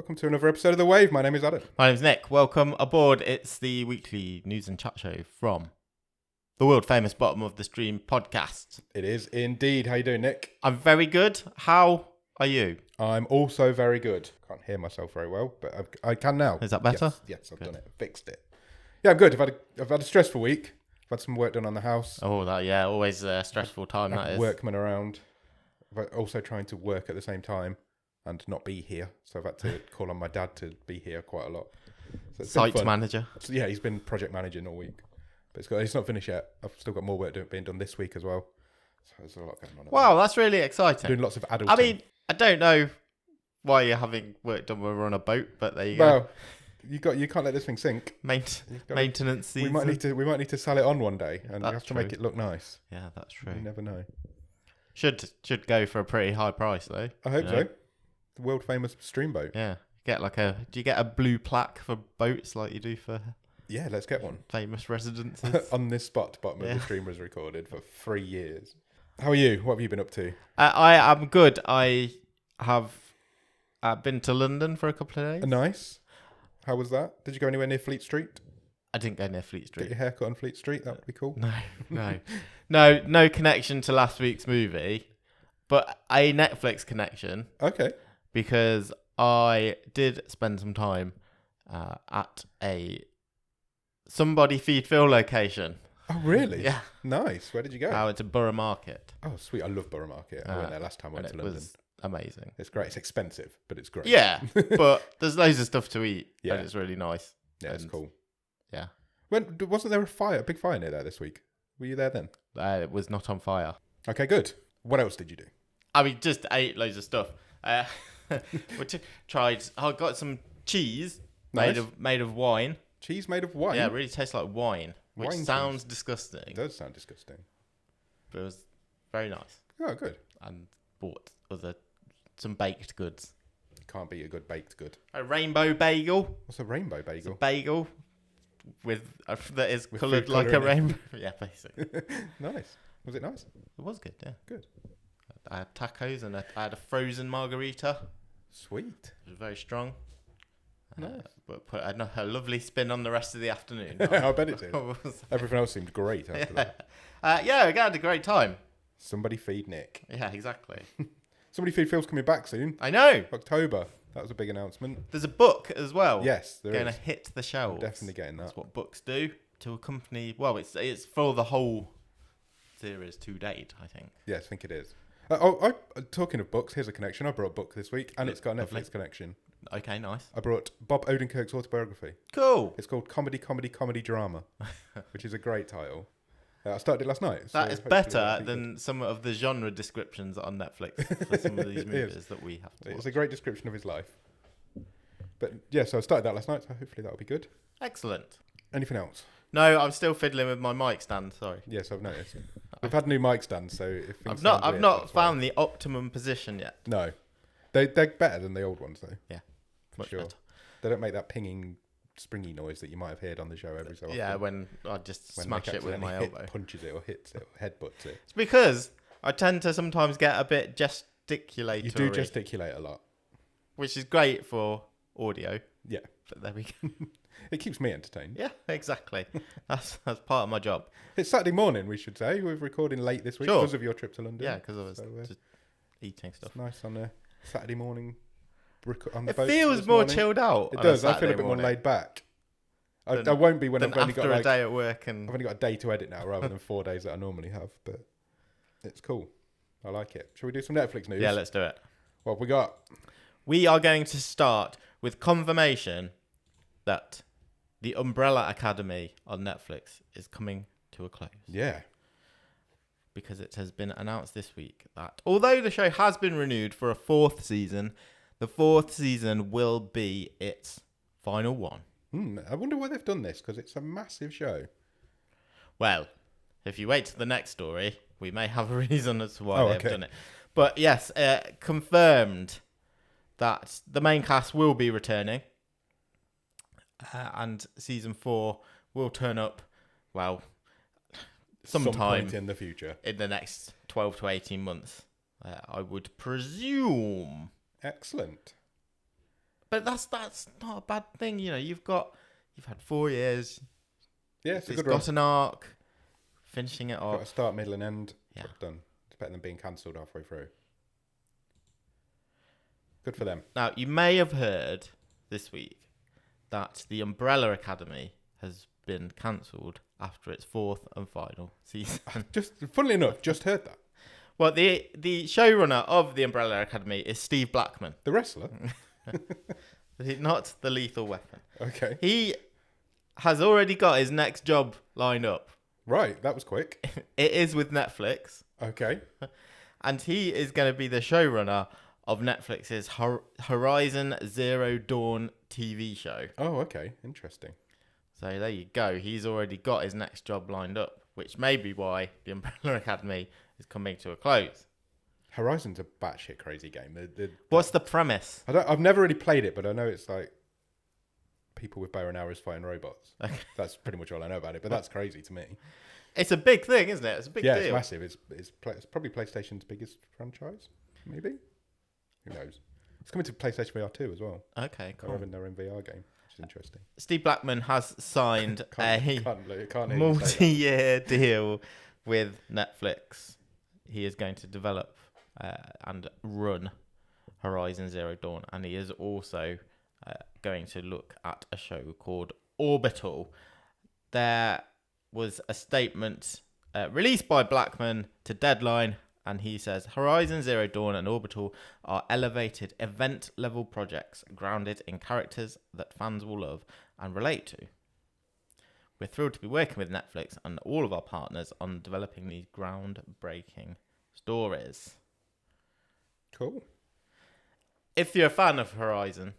welcome to another episode of The Wave. My name is Adam. My name's Nick. Welcome aboard. It's the weekly news and chat show from the world famous Bottom of the Stream podcast. It is indeed. How you doing, Nick? I'm very good. How are you? I'm also very good. Can't hear myself very well, but I can now. Is that better? Yes, I've done it. Fixed it. Yeah, I'm good. I've had a stressful week. I've had some work done on the house. Oh, always a stressful time, that is. Workmen around. But also trying to work at the same time and not be here. So I've had to call on my dad to be here quite a lot. So Site manager. So, yeah, he's been project managing all week. But it's not finished yet. I've still got more work being done this week as well. So there's a lot going on. Wow, that's really exciting. Doing lots of adulting. I mean, I don't know why you're having work done when we're on a boat, but there you go. Well, you can't let this thing sink. Maintenance season. We might need to sell it on one day, and you have to true. make it look nice. Yeah, that's true. You never know. Should go for a pretty high price though. I hope so. The world famous stream boat. Yeah. Do you get a blue plaque for boats like you do for Yeah, let's get one. famous residences? On this spot, Bottom of the Stream was recorded for 3 years. How are you? What have you been up to? I am good. I have been to London for a couple of days. Nice. How was that? Did you go anywhere near Fleet Street? I didn't go near Fleet Get Street. your haircut on Fleet Street? That would be cool. No connection to last week's movie, but a Netflix connection Okay. because I did spend some time at a somebody feed Phil location. Oh, really? Yeah. Nice. Where did you go? I went to Borough Market. Oh, sweet. I love Borough Market. I went there last time I went to London. It was amazing. It's great. It's expensive, but it's great. Yeah, but there's loads of stuff to eat. Yeah. And it's really nice. Yeah, it's cool. Yeah. Wasn't there a big fire near there this week? Were you there then? It was not on fire. Okay, good. What else did you do? I mean, just ate loads of stuff. Tried. I got some cheese Nice. made of wine. Cheese made of wine? Yeah, it really tastes like wine, which Wine sounds cheese. disgusting. It does sound disgusting. But it was very nice. Oh, good. And bought some baked goods. Can't beat a good baked good. A rainbow bagel. What's a rainbow It's a bagel? bagel that is With coloured food like a colouring. rainbow. Yeah, basically. Nice. Was it nice? It was good, yeah. Good. I had tacos and I had a frozen margarita. Sweet. It was very strong. Nice. But put a lovely spin on the rest of the afternoon. I bet it did. Everything else seemed great after that. Yeah, we had a great time. Somebody feed Nick. Yeah, exactly. Somebody feed Phil's coming back soon. I know. October. That was a big announcement. There's a book as well. Yes, there going is. to hit the shelves. Definitely getting that. That's what books do to accompany. Well, it's for the whole series to date, I think. Yes, I think it is. Talking of books, here's a connection. I brought a book this week, and it's got a Netflix Lovely. connection. Okay, nice. I brought Bob Odenkirk's autobiography. Cool. It's called Comedy Drama, which is a great title. I started it last night. That is hopefully better that'll be than some of the genre descriptions on Netflix for some of these It movies is. that we have to watch. It's a great description of his life. But yeah, so I started that last night, so hopefully that'll be good. Excellent. Anything else? No, I'm still fiddling with my mic stand. Sorry. Yes, I've noticed. We've had new mic stands, so if things I've sound not weird, that's why. found the optimum position yet. No, they're better than the old ones though. Yeah, for much sure. better. They don't make that pinging, springy noise that you might have heard on the show every so often. Yeah, when I just When smash Nick it with my accidentally elbow. punches it or hits it or headbutts it. It's because I tend to sometimes get a bit gesticulatory. You do gesticulate a lot. Which is great for audio. Yeah, But there we go. it keeps me entertained. Yeah, exactly. That's part of my job. It's Saturday morning, we should say. We're recording late this week Sure. because of your trip to London. Yeah, because I was So, just eating stuff. it's nice on a Saturday morning. On the It boat feels this more morning. chilled out. It on a does. I feel a Saturday bit more morning laid back. I than- won't be when than I've only after got a like day at work and I've only got a day to edit now rather than 4 days that I normally have. But it's cool. I like it. Shall we do some Netflix news? yeah, let's do it. What have we got? We are going to start with confirmation that the Umbrella Academy on Netflix is coming to a close. Yeah. Because it has been announced this week that although the show has been renewed for a 4th season, the 4th season will be its final one. I wonder why they've done this because it's a massive show. Well, if you wait to the next story, we may have a reason as to why Oh, they've okay. done it. But yes, confirmed that the main cast will be returning. And season 4 will turn up, well, Some sometime point in the future. in the next 12 to 18 months, I would presume. Excellent. But that's not a bad thing. You've had 4 years. Yeah, it's a It's good run. got an arc. Finishing it Got a off. start, middle, and end. Yeah. Job done. It's better than being cancelled halfway through. Good for them. Now, you may have heard this week that the Umbrella Academy has been cancelled after its 4th and final season. Funnily enough, just heard that. Well, the showrunner of the Umbrella Academy is Steve Blackman. The wrestler? Not the Lethal Weapon. Okay. He has already got his next job lined up. Right, that was quick. It is with Netflix. Okay. And he is going to be the showrunner of Netflix's Horizon Zero Dawn TV show. Oh, okay. Interesting. So there you go. He's already got his next job lined up, which may be why the Umbrella Academy is coming to a close. Horizon's a batshit crazy game. What's the premise? I've never really played it, but I know it's like people with bow and arrows fighting robots. Okay. That's pretty much all I know about it, but that's crazy to me. It's a big thing, isn't it? It's a big deal. Yeah, it's massive. It's probably PlayStation's biggest franchise, maybe? Who knows? It's coming to PlayStation VR 2 as well. Okay, cool. They're having their own VR game, which is interesting. Steve Blackman has signed Can't hear you say that. multi-year deal with Netflix. He is going to develop and run Horizon Zero Dawn, and he is also going to look at a show called Orbital. There was a statement released by Blackman to Deadline, and he says, Horizon Zero Dawn and Orbital are elevated event-level projects grounded in characters that fans will love and relate to. We're thrilled to be working with Netflix and all of our partners on developing these groundbreaking stories. Cool. If you're a fan of Horizon,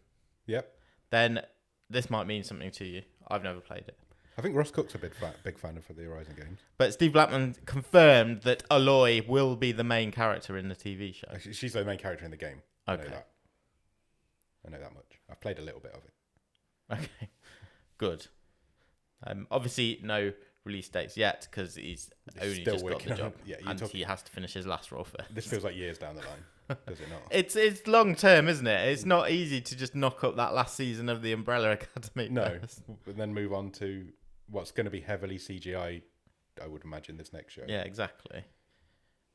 Yep. then this might mean something to you. I've never played it. I think Ross Cook's a big fan of the Horizon games. But Steve Blackman confirmed that Aloy will be the main character in the TV show. Actually, she's the main character in the game. Okay. I know that much. I've played a little bit of it. Okay. Good. Obviously, no release dates yet because he's only still just got working the on job. it. Yeah, and he has to finish his last role first. This feels like years down the line, does it not? It's long term, isn't it? It's not easy to just knock up that last season of the Umbrella Academy. No, first. and then move on to what's going to be heavily CGI. I would imagine this next show. Yeah, exactly.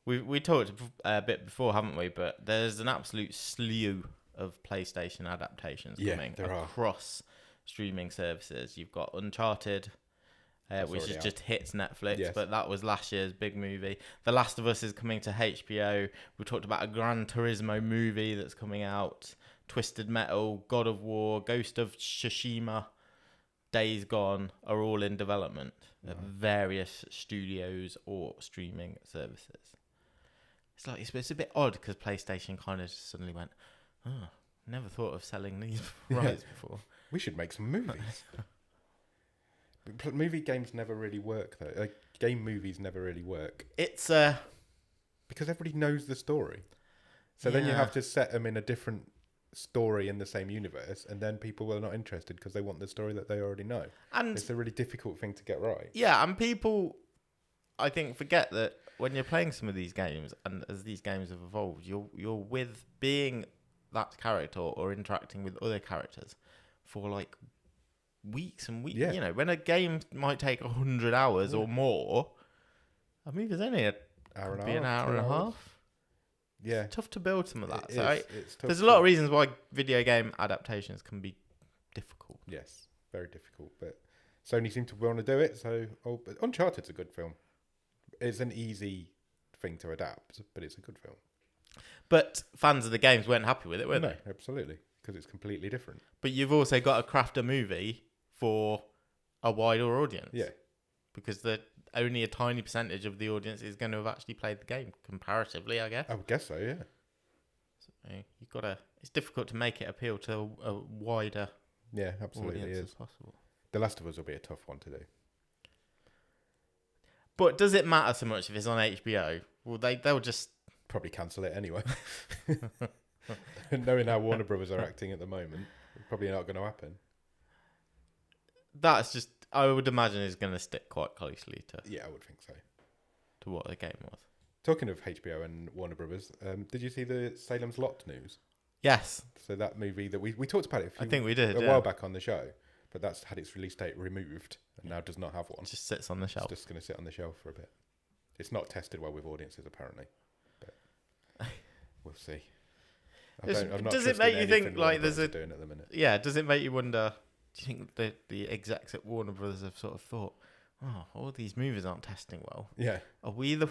We talked a bit before, haven't we? But there's an absolute slew of PlayStation adaptations coming across streaming services. You've got Uncharted, which has just hit Netflix, yes. But that was last year's big movie. The Last of Us is coming to HBO. We talked about a Gran Turismo movie that's coming out. Twisted Metal, God of War, Ghost of Tsushima, Days Gone are all in development at various studios or streaming services. It's a bit odd because PlayStation kind of just suddenly went, oh, never thought of selling these rights before. We should make some movies. Movie games never really work though. Game movies never really work. It's because everybody knows the story. So then you have to set them in a different story in the same universe, and then people are not interested because they want the story that they already know. And it's a really difficult thing to get right. Yeah, and people, I think, forget that when you're playing some of these games, and as these games have evolved, you're with being that character or interacting with other characters for like weeks and weeks. Yeah. You know, when a game might take 100 hours or more, a movie's only an hour and a half. Yeah, it's tough to build some of that. There's a lot of reasons why video game adaptations can be difficult. Yes, very difficult. But Sony seem to want to do it. So, but Uncharted's a good film. It's an easy thing to adapt, but it's a good film. But fans of the games weren't happy with it, were they? No, absolutely, because it's completely different. But you've also got to craft a movie for a wider audience. Yeah. Because only a tiny percentage of the audience is going to have actually played the game, comparatively, I guess. I would guess so, yeah. So it's difficult to make it appeal to a wider audience as possible. The Last of Us will be a tough one to do. But does it matter so much if it's on HBO? Well, they'll just probably cancel it anyway. Knowing how Warner Brothers are acting at the moment, probably not going to happen. That's just, I would imagine, is going to stick quite closely to. Yeah, I would think so. To what the game was. Talking of HBO and Warner Brothers, did you see the Salem's Lot news? Yes. So that movie that we talked about it I think we did, a while back on the show, but that's had its release date removed and now does not have one. It just sits on the shelf. It's just going to sit on the shelf for a bit. It's not tested well with audiences apparently, but we'll see. Does it make you think like there's a doing at the minute? Yeah. Does it make you wonder? Do you think the execs at Warner Brothers have sort of thought, oh, all these movies aren't testing well? Yeah. Are we the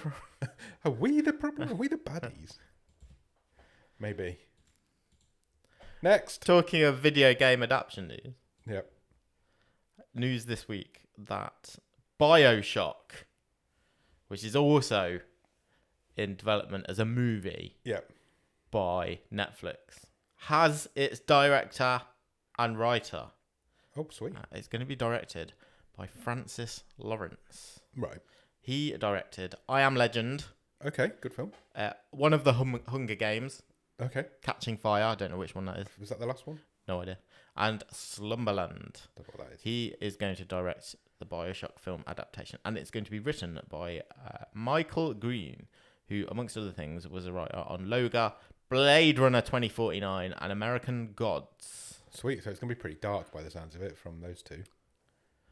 Are we the problem? Are we the baddies? Maybe. Next. Talking of video game adaptation news. Yep. News this week that Bioshock, which is also in development as a movie by Netflix, has its director and writer. Oh, sweet. It's going to be directed by Francis Lawrence. Right. He directed I Am Legend. Okay, good film. One of the Hunger Games. Okay. Catching Fire. I don't know which one that is. Was that the last one? No idea. And Slumberland. Don't know what that is. He is going to direct the Bioshock film adaptation. And it's going to be written by Michael Green, who, amongst other things, was a writer on Loga, Blade Runner 2049, and American Gods. Sweet. So it's going to be pretty dark by the sounds of it from those two.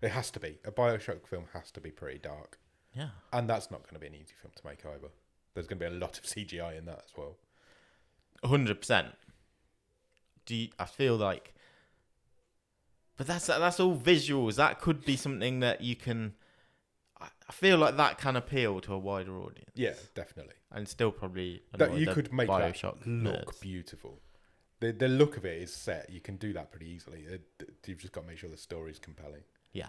It has to be. A Bioshock film has to be pretty dark. Yeah. And that's not going to be an easy film to make either. There's going to be a lot of CGI in that as well. 100%. I feel like... But that's all visuals. That could be something that you can... I feel like that can appeal to a wider audience. Yeah, definitely. And still probably... That you could make Bioshock that look nerds. beautiful. The look of it is set. You can do that pretty easily. You've just got to make sure the story's compelling. Yeah.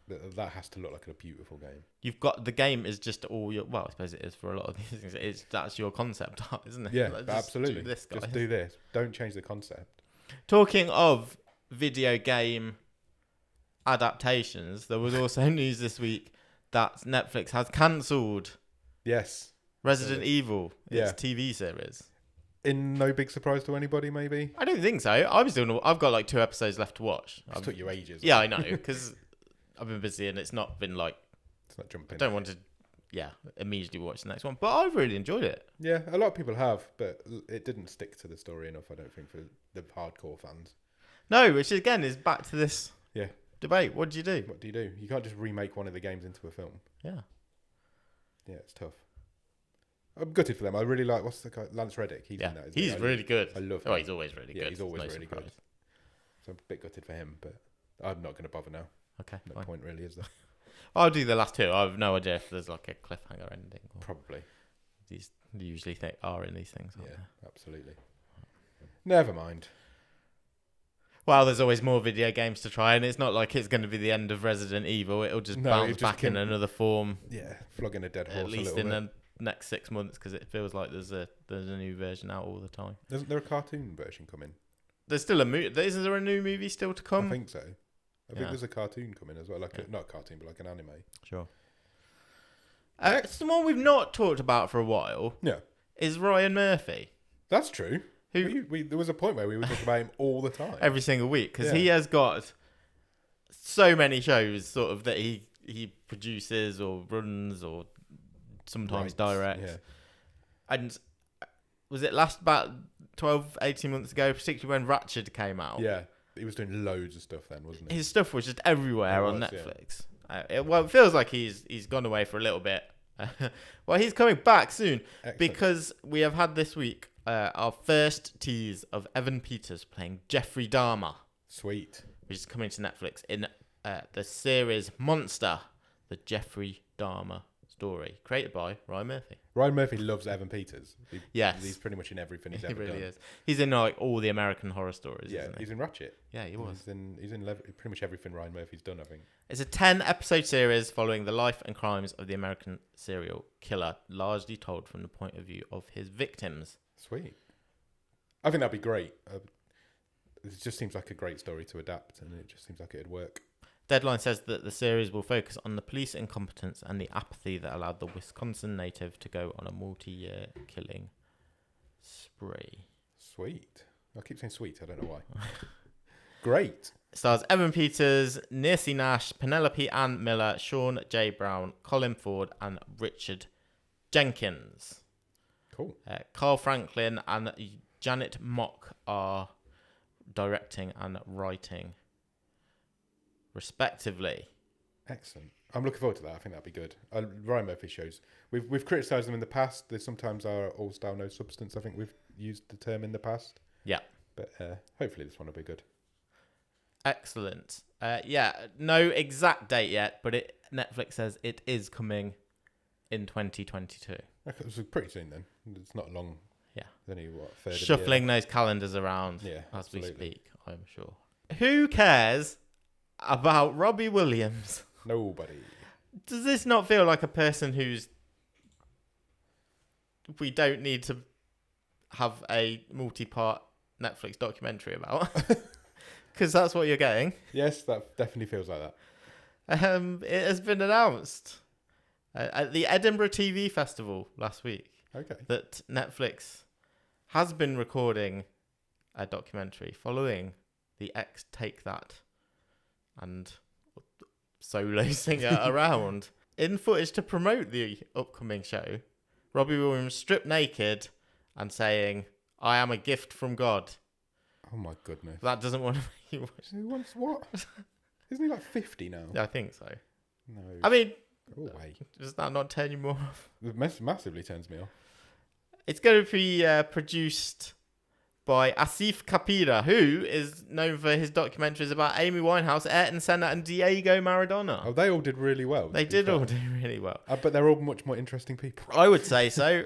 That has to look like a beautiful game. You've got... The game is just all your... Well, I suppose it is for a lot of these things. That's your concept art, isn't it? Yeah, Like, absolutely. Do this, guys. Just do this. Don't change the concept. Talking of video game adaptations, there was also news this week that Netflix has cancelled Resident Evil, its TV series. In no big surprise to anybody, maybe? I don't think so. I've got like 2 episodes left to watch. It took you ages. Yeah, I know, because I've been busy and it's not been like... It's not jumping. I don't want to, immediately watch the next one. But I've really enjoyed it. Yeah, a lot of people have, but it didn't stick to the story enough, I don't think, for the hardcore fans. No, which again is back to this debate. What do you do? What do? You can't just remake one of the games into a film. Yeah. Yeah, it's tough. I'm gutted for them. I really like, what's the guy? Lance Reddick. He's in that. He's really good. I love him. Oh, he's always really good. Yeah, he's always really good. So I'm a bit gutted for him, but I'm not going to bother now. Okay. No point really, is there? I'll do the last 2. I have no idea if there's like a cliffhanger ending. Probably. These usually are in these things. Yeah, absolutely. Never mind. Well, there's always more video games to try, and it's not like it's going to be the end of Resident Evil. It'll just bounce back in another form. Yeah, flogging a dead horse. At least in the next 6 months, because it feels like there's a new version out all the time. Isn't there a cartoon version coming? There's still a movie. Is there a new movie still to come? I think so. I think there's a cartoon coming as well, not a cartoon, but like an anime. Sure. Someone we've not talked about for a while. Yeah. Is Ryan Murphy. That's true. There was a point where we were talking about him all the time. Every single week, because he has got so many shows sort of that he produces or runs or sometimes directs. Yeah. And was it about 12, 18 months ago, particularly when Ratched came out? Yeah. He was doing loads of stuff then, wasn't he? His stuff was just everywhere on Netflix. Yeah. It feels like he's gone away for a little bit. Well, he's coming back soon. Excellent. Because we have had this week our first tease of Evan Peters playing Jeffrey Dahmer. Sweet. Which is coming to Netflix in the series Monster, the Jeffrey Dahmer story, created by Ryan Murphy. Ryan Murphy loves Evan Peters. Yes. He's pretty much in everything he's ever done. He really is. He's in like all the American Horror Stories, yeah, isn't he? He's in Ratched. Yeah, he was. He's in pretty much everything Ryan Murphy's done, I think. It's a 10-episode series following the life and crimes of the American serial killer, largely told from the point of view of his victims. Sweet. I think that'd be great. It just seems like a great story to adapt, and it just seems like it'd work. Deadline says that the series will focus on the police incompetence and the apathy that allowed the Wisconsin native to go on a multi-year killing spree. Sweet. I keep saying sweet. I don't know why. Great. It stars Evan Peters, Niecy Nash, Penelope Ann Miller, Sean J. Brown, Colin Ford, and Richard Jenkins. Cool. Carl Franklin and Janet Mock are directing and writing, respectively. Excellent. I'm looking forward to that. I think that'd be good. Ryan Murphy shows. We've criticised them in the past. They sometimes are all style, no substance. I think we've used the term in the past. Yeah. But hopefully this one will be good. Excellent. No exact date yet, but Netflix says it is coming in 2022. Okay, so pretty soon then. It's not long. Yeah. It's only, third Shuffling of the year. those calendars around as absolutely. we speak, I'm sure. Who cares about Robbie Williams? Nobody. Does this not feel like a person we don't need to have a multi-part Netflix documentary about? Because that's what you're getting. Yes, that definitely feels like that. It has been announced at the Edinburgh TV Festival last week that Netflix has been recording a documentary following the ex Take That and solo singer around. In footage to promote the upcoming show, Robbie Williams stripped naked and saying, "I am a gift from God." Oh my goodness. That doesn't want to make you... Who wants what? Isn't he like 50 now? I think so. No. I mean, Go away. does that not turn you more off? It massively turns me off. It's going to be produced by Asif Kapira, who is known for his documentaries about Amy Winehouse, Ayrton Senna, and Diego Maradona. Oh, they all did really well. They did all do really well. But they're all much more interesting people. I would say so.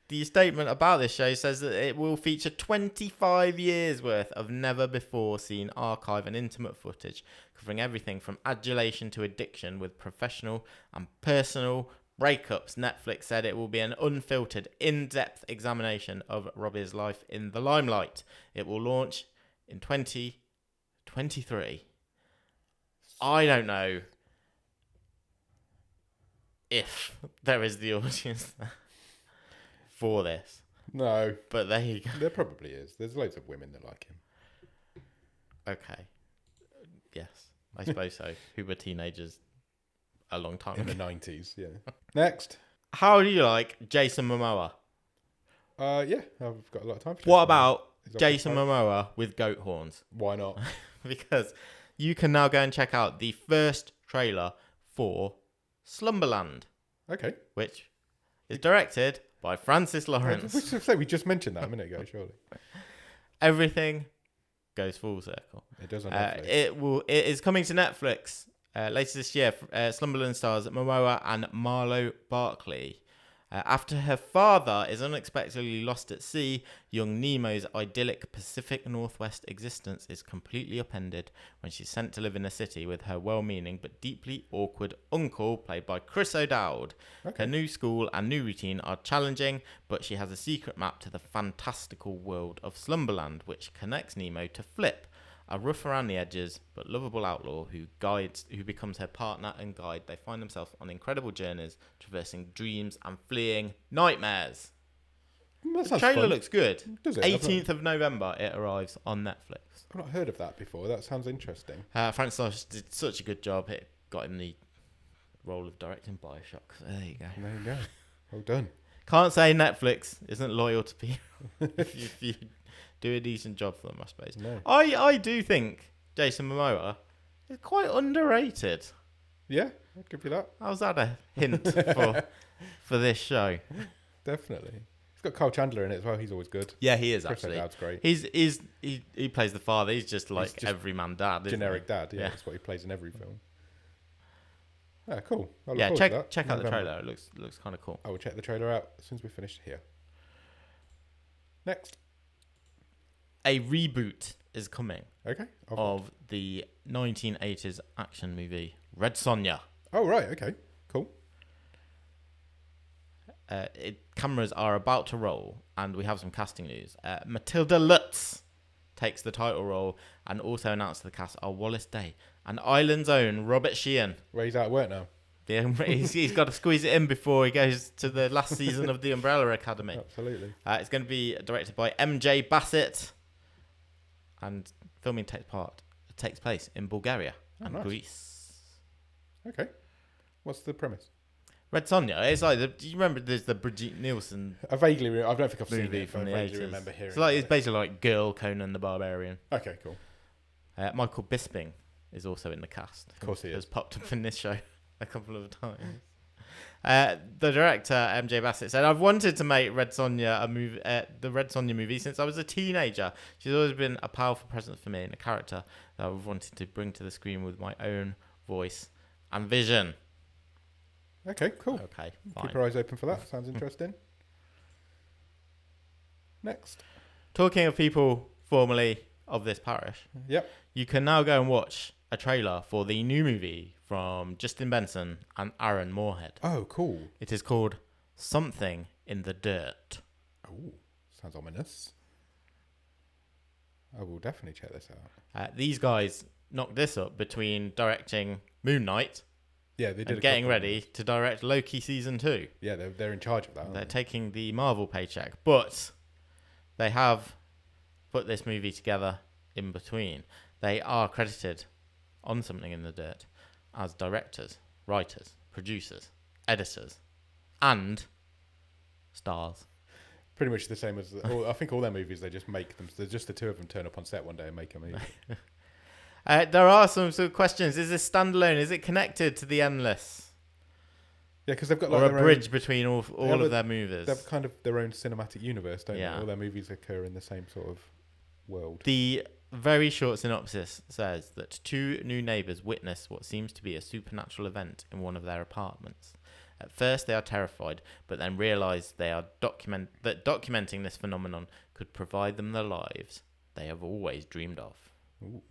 The statement about this show says that it will feature 25 years worth of never-before-seen archive and intimate footage, covering everything from adulation to addiction with professional and personal breakups. Netflix said it will be an unfiltered, in-depth examination of Robbie's life in the limelight. It will launch in 2023. I don't know if there is the audience there for this. No. But there you go. There probably is. There's loads of women that like him. Okay. Yes, I suppose so. Who were teenagers a long time in ago. the 90s, yeah. Next. How do you like Jason Momoa? Yeah, I've got a lot of time for What about Jason Momoa with goat horns? Why not? Because you can now go and check out the first trailer for Slumberland. Okay. Which is directed by Francis Lawrence. We just mentioned that a minute ago, surely. Everything goes full circle. It does on Netflix. It is coming to Netflix later this year. Slumberland stars Momoa and Marlo Barkley. After her father is unexpectedly lost at sea, young Nemo's idyllic Pacific Northwest existence is completely upended when she's sent to live in a city with her well-meaning but deeply awkward uncle, played by Chris O'Dowd. Okay. Her new school and new routine are challenging, but she has a secret map to the fantastical world of Slumberland, which connects Nemo to Flip, a rough around the edges but lovable outlaw who becomes her partner and guide. They find themselves on incredible journeys, traversing dreams and fleeing nightmares. The trailer looks good. Does it? 18th of November, it arrives on Netflix. I've not heard of that before. That sounds interesting. Francis Lawrence did such a good job. It got him the role of directing Bioshock. So there you go. There you go. Well done. Can't say Netflix isn't loyal to people if you do a decent job for them, I suppose. No. I do think Jason Momoa is quite underrated. Yeah, I'd give you that. How's that a hint for this show? Definitely. He's got Kyle Chandler in it as well. He's always good. Yeah, he is Chris actually. O'Dowd's great. He plays the father. He's just like everyman dad. Generic dad. Yeah, that's what he plays in every film. Ah, cool. Check out the trailer. It looks kind of cool. I will check the trailer out as soon as we finish here. Next. A reboot is coming. Okay. Of the 1980s action movie Red Sonja. Oh, right. Okay. Cool. Cameras are about to roll, and we have some casting news. Matilda Lutz takes the title role, and also announced to the cast are Wallace Day and Ireland's own Robert Sheehan. Where he's out of work now. Yeah, he's got to squeeze it in before he goes to the last season of the Umbrella Academy. Absolutely. It's going to be directed by MJ Bassett, and filming takes place in Bulgaria and Greece. Okay. What's the premise? Red Sonja. It's like, do you remember there's the Brigitte Nielsen I don't think I've seen movie it, from but the I vaguely 80s? remember hearing It's basically like Girl Conan the Barbarian. Okay, cool. Michael Bisping is also in the cast. Of course he has is. popped up in this show a couple of times. The director, MJ Bassett, said, I've wanted to make Red Sonja the Red Sonja movie since I was a teenager. She's always been a powerful presence for me and a character that I've wanted to bring to the screen with my own voice and vision. Okay, cool. Okay, fine. Keep your eyes open for that. Sounds interesting. Next. Talking of people formerly of this parish, Yep. you can now go and watch a trailer for the new movie from Justin Benson and Aaron Moorhead. Oh, cool. It is called Something in the Dirt. Oh, sounds ominous. I will definitely check this out. These guys knocked this up between directing Moon Knight Yeah, they did. and getting ready to direct Loki season 2. Yeah, they're in charge of that. They're taking the Marvel paycheck, but they have put this movie together in between. They are credited on Something in the Dirt as directors, writers, producers, editors, and stars. Pretty much the same as I think all their movies. They just make them. They're just the two of them turn up on set one day and make a movie. There are some sort of questions. Is this standalone? Is it connected to the Endless? Yeah, because they've got Or like a bridge between all of their movies? They've kind of their own cinematic universe, don't Yeah. they? All their movies occur in the same sort of world. The very short synopsis says that two new neighbours witness what seems to be a supernatural event in one of their apartments. At first, they are terrified, but then realise that documenting this phenomenon could provide them the lives they have always dreamed of. Ooh,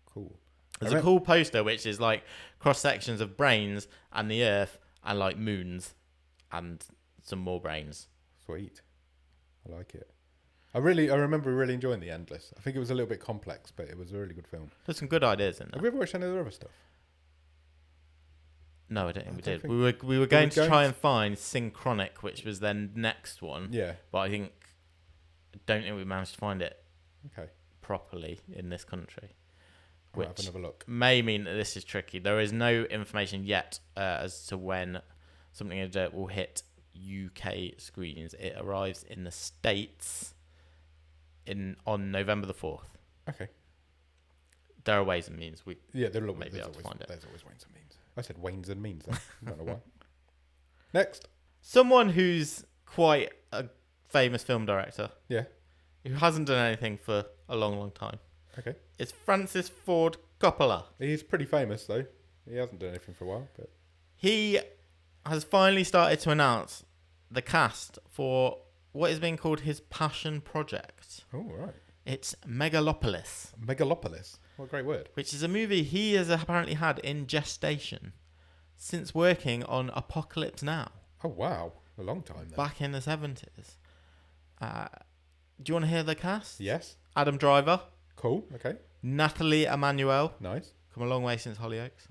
cool. There's a cool poster which is like cross sections of brains and the Earth and like moons and some more brains. Sweet. I like it. I remember really enjoying The Endless. I think it was a little bit complex, but it was a really good film. There's some good ideas in there. Have you ever watched any of the other stuff? No, I don't think we did. We were going to try and find Synchronic, which was their next one. Yeah. But I don't think we managed to find it Okay. properly in this country. I'll have another look. May mean that this is tricky. There is no information yet as to when Something in the Dirt will hit UK screens. It arrives in the States on November the 4th. Okay. There are ways and means. There are may be able to find it. There's always ways and means. I said ways and means. I don't know why. Next. Someone who's quite a famous film director. Yeah. Who hasn't done anything for a long, long time. Okay. It's Francis Ford Coppola. He's pretty famous though. He hasn't done anything for a while, but He has finally started to announce the cast for what is being called his passion project. oh right. It's Megalopolis, Megalopolis. What a great word. which is a movie he has apparently had in gestation since working on Apocalypse Now Oh wow. A long time then. back in the 70s. Do you want to hear the cast? Yes. Adam Driver, Cool. Okay. Natalie Emmanuel, Nice. come a long way since Hollyoaks,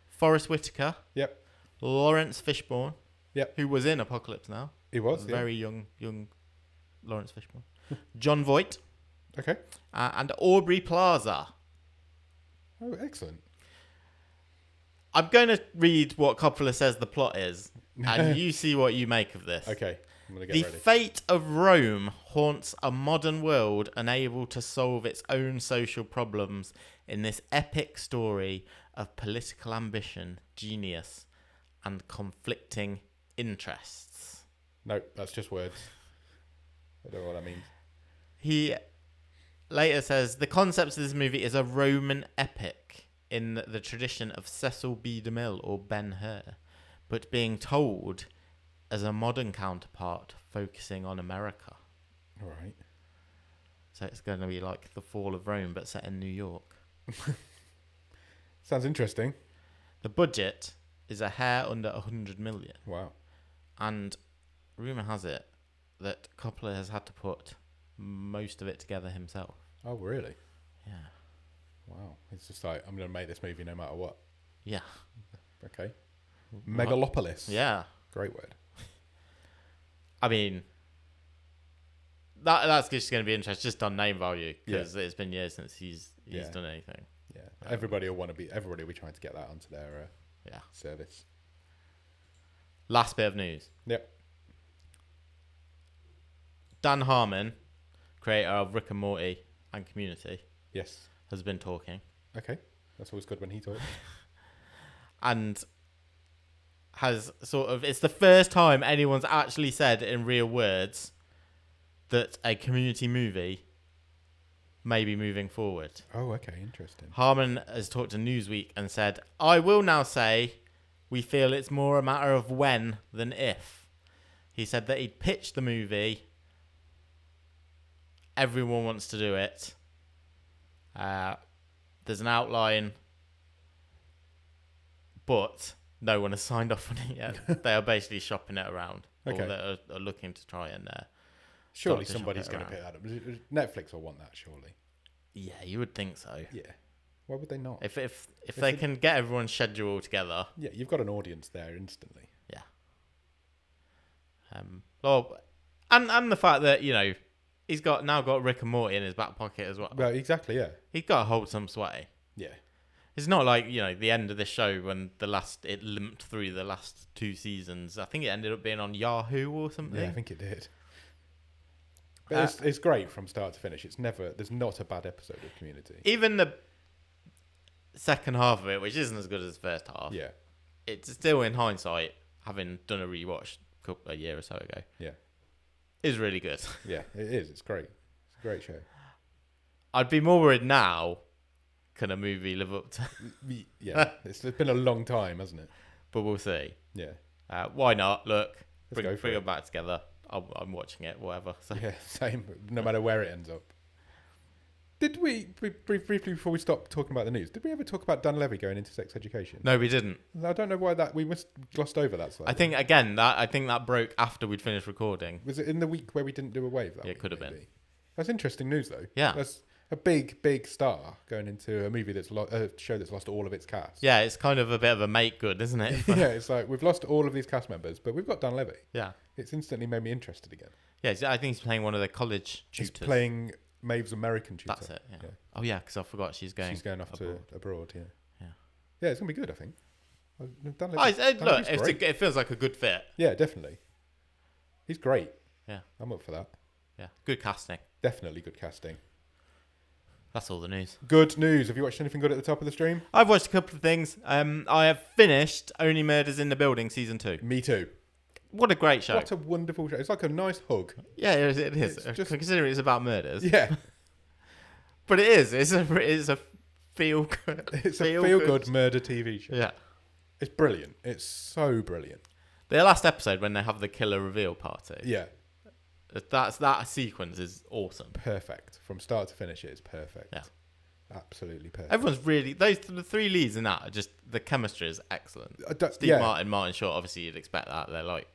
Forrest Whitaker, Yep. Lawrence Fishburne, Yep. who was in Apocalypse Now, He was. Yeah. very young Lawrence Fishburne, John Voight, Okay. and Aubrey Plaza. Oh, excellent. I'm going to read what Coppola says the plot is, and you see what you make of this. Okay. I'm gonna get The ready. fate of Rome haunts a modern world unable to solve its own social problems in this epic story of political ambition, genius, and conflicting interests. No, that's just words. I don't know what that means. He later says the concept of this movie is a Roman epic in the tradition of Cecil B. DeMille or Ben-Hur, but being told as a modern counterpart focusing on America. All right. So it's going to be like the fall of Rome, but set in New York. Sounds interesting. The budget is a hair under 100 million. Wow. And rumour has it that Coppola has had to put most of it together himself. Oh, really? Yeah. Wow. It's just like, I'm going to make this movie no matter what. Yeah. Okay. Megalopolis. Yeah. Great word. I mean, that's just going to be interesting, just on name value, because it's been years since he's done anything. Yeah. Everybody will be trying to get that onto their service. Last bit of news. Yep. Dan Harmon, creator of Rick and Morty and Community, Yes. has been talking. Okay. That's always good when he talks. And has sort of... It's the first time anyone's actually said in real words that a Community movie may be moving forward. Oh, okay. Interesting. Harmon has talked to Newsweek and said, I will now say we feel it's more a matter of when than if. He said that he'd pitched the movie. Everyone wants to do it. There's an outline, but no one has signed off on it yet. They are basically shopping it around. Okay. Or they are looking to try and... surely somebody's going to pick that up. Netflix will want that, surely. Yeah, you would think so. Yeah. Why would they not? If they can get everyone's schedule together. Yeah, you've got an audience there instantly. Yeah. Well, and the fact that, you know, he's now got Rick and Morty in his back pocket as well. Well, exactly, yeah. He's got to hold some sway. Yeah. It's not like, you know, the end of this show when it limped through the last 2 seasons. I think it ended up being on Yahoo or something. Yeah, I think it did. But it's great from start to finish. There's not a bad episode of Community. Even the second half of it, which isn't as good as the first half. Yeah. It's still, in hindsight, having done a rewatch a year or so ago. Yeah. Is really good. Yeah, it is. It's great. It's a great show. I'd be more worried now. Can a movie live up to? Yeah, it's been a long time, hasn't it? But we'll see. Yeah. Why not? Look, Let's bring it back together. I'm watching it, whatever. So. Yeah, same. No matter where it ends up. Did we, briefly before we stop talking about the news, did we ever talk about Dan Levy going into sex education? No, we didn't. I don't know why we must glossed over that slightly. I think, again, that broke after we'd finished recording. Was it in the week where we didn't do a wave? Yeah, it could have been. That's interesting news, though. Yeah. That's a big star going into a movie a show that's lost all of its cast. Yeah, it's kind of a bit of a make good, isn't it? Yeah, it's like we've lost all of these cast members, but we've got Dan Levy. Yeah. It's instantly made me interested again. Yeah, I think he's playing one of the college tutors. He's playing Maeve's American tutor. That's it, yeah. Oh, yeah, because I forgot she's going off abroad, yeah. Yeah. Yeah, it's going to be good, I think. Look, it feels like a good fit. Yeah, definitely. He's great. Yeah. I'm up for that. Yeah, good casting. Definitely good casting. That's all the news. Good news. Have you watched anything good at the top of the stream? I've watched a couple of things. I have finished Only Murders in the Building Season 2. Me too. What a great show. What a wonderful show. It's like a nice hug. Yeah, it is. Considering it's about murders. Yeah. But it is. It's a feel good. It's a feel good murder TV show. Yeah. It's brilliant. It's so brilliant. The last episode when they have the killer reveal party. Yeah. That sequence is awesome. Perfect. From start to finish, it is perfect. Yeah. Absolutely perfect. Everyone's really... the 3 leads in that are just... The chemistry is excellent. Steve Martin Short, obviously you'd expect that. They're like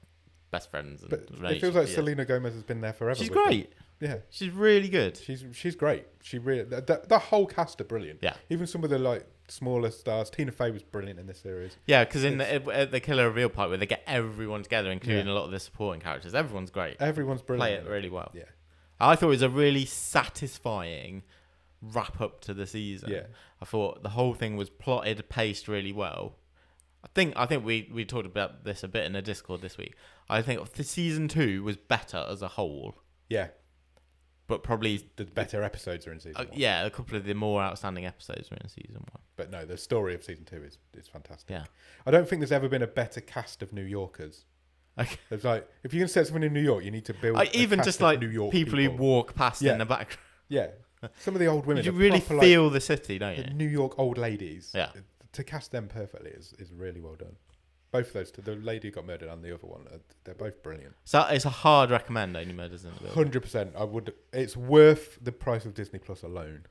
best friends. And but it feels like Selena Gomez has been there forever. She's great. Yeah. She's really good. She's great. She really... The whole cast are brilliant. Yeah. Even some of the like smaller stars. Tina Fey was brilliant in this series. Yeah, because in the killer reveal part where they get everyone together, including a lot of the supporting characters, everyone's great. Everyone's brilliant. Play it really well. Yeah. I thought it was a really satisfying wrap up to the season. Yeah. I thought the whole thing was plotted, paced really well. I think we talked about this a bit in the Discord this week. I think the season 2 was better as a whole. Yeah. But probably the better episodes are in season 1. Yeah, a couple of the more outstanding episodes were in season 1. But no, the story of season 2 is fantastic. Yeah. I don't think there's ever been a better cast of New Yorkers. Okay. It's like if you can set something in New York, you need to build even a cast just of like New York people who walk past in the background. Yeah. Some of the old women. You really feel the city, don't you? The New York old ladies. Yeah. To cast them perfectly is really well done. Both of those, the lady who got murdered and the other one, they're both brilliant. So it's a hard recommend, Only Murders in the Building. 100%. I would. It's worth the price of Disney Plus alone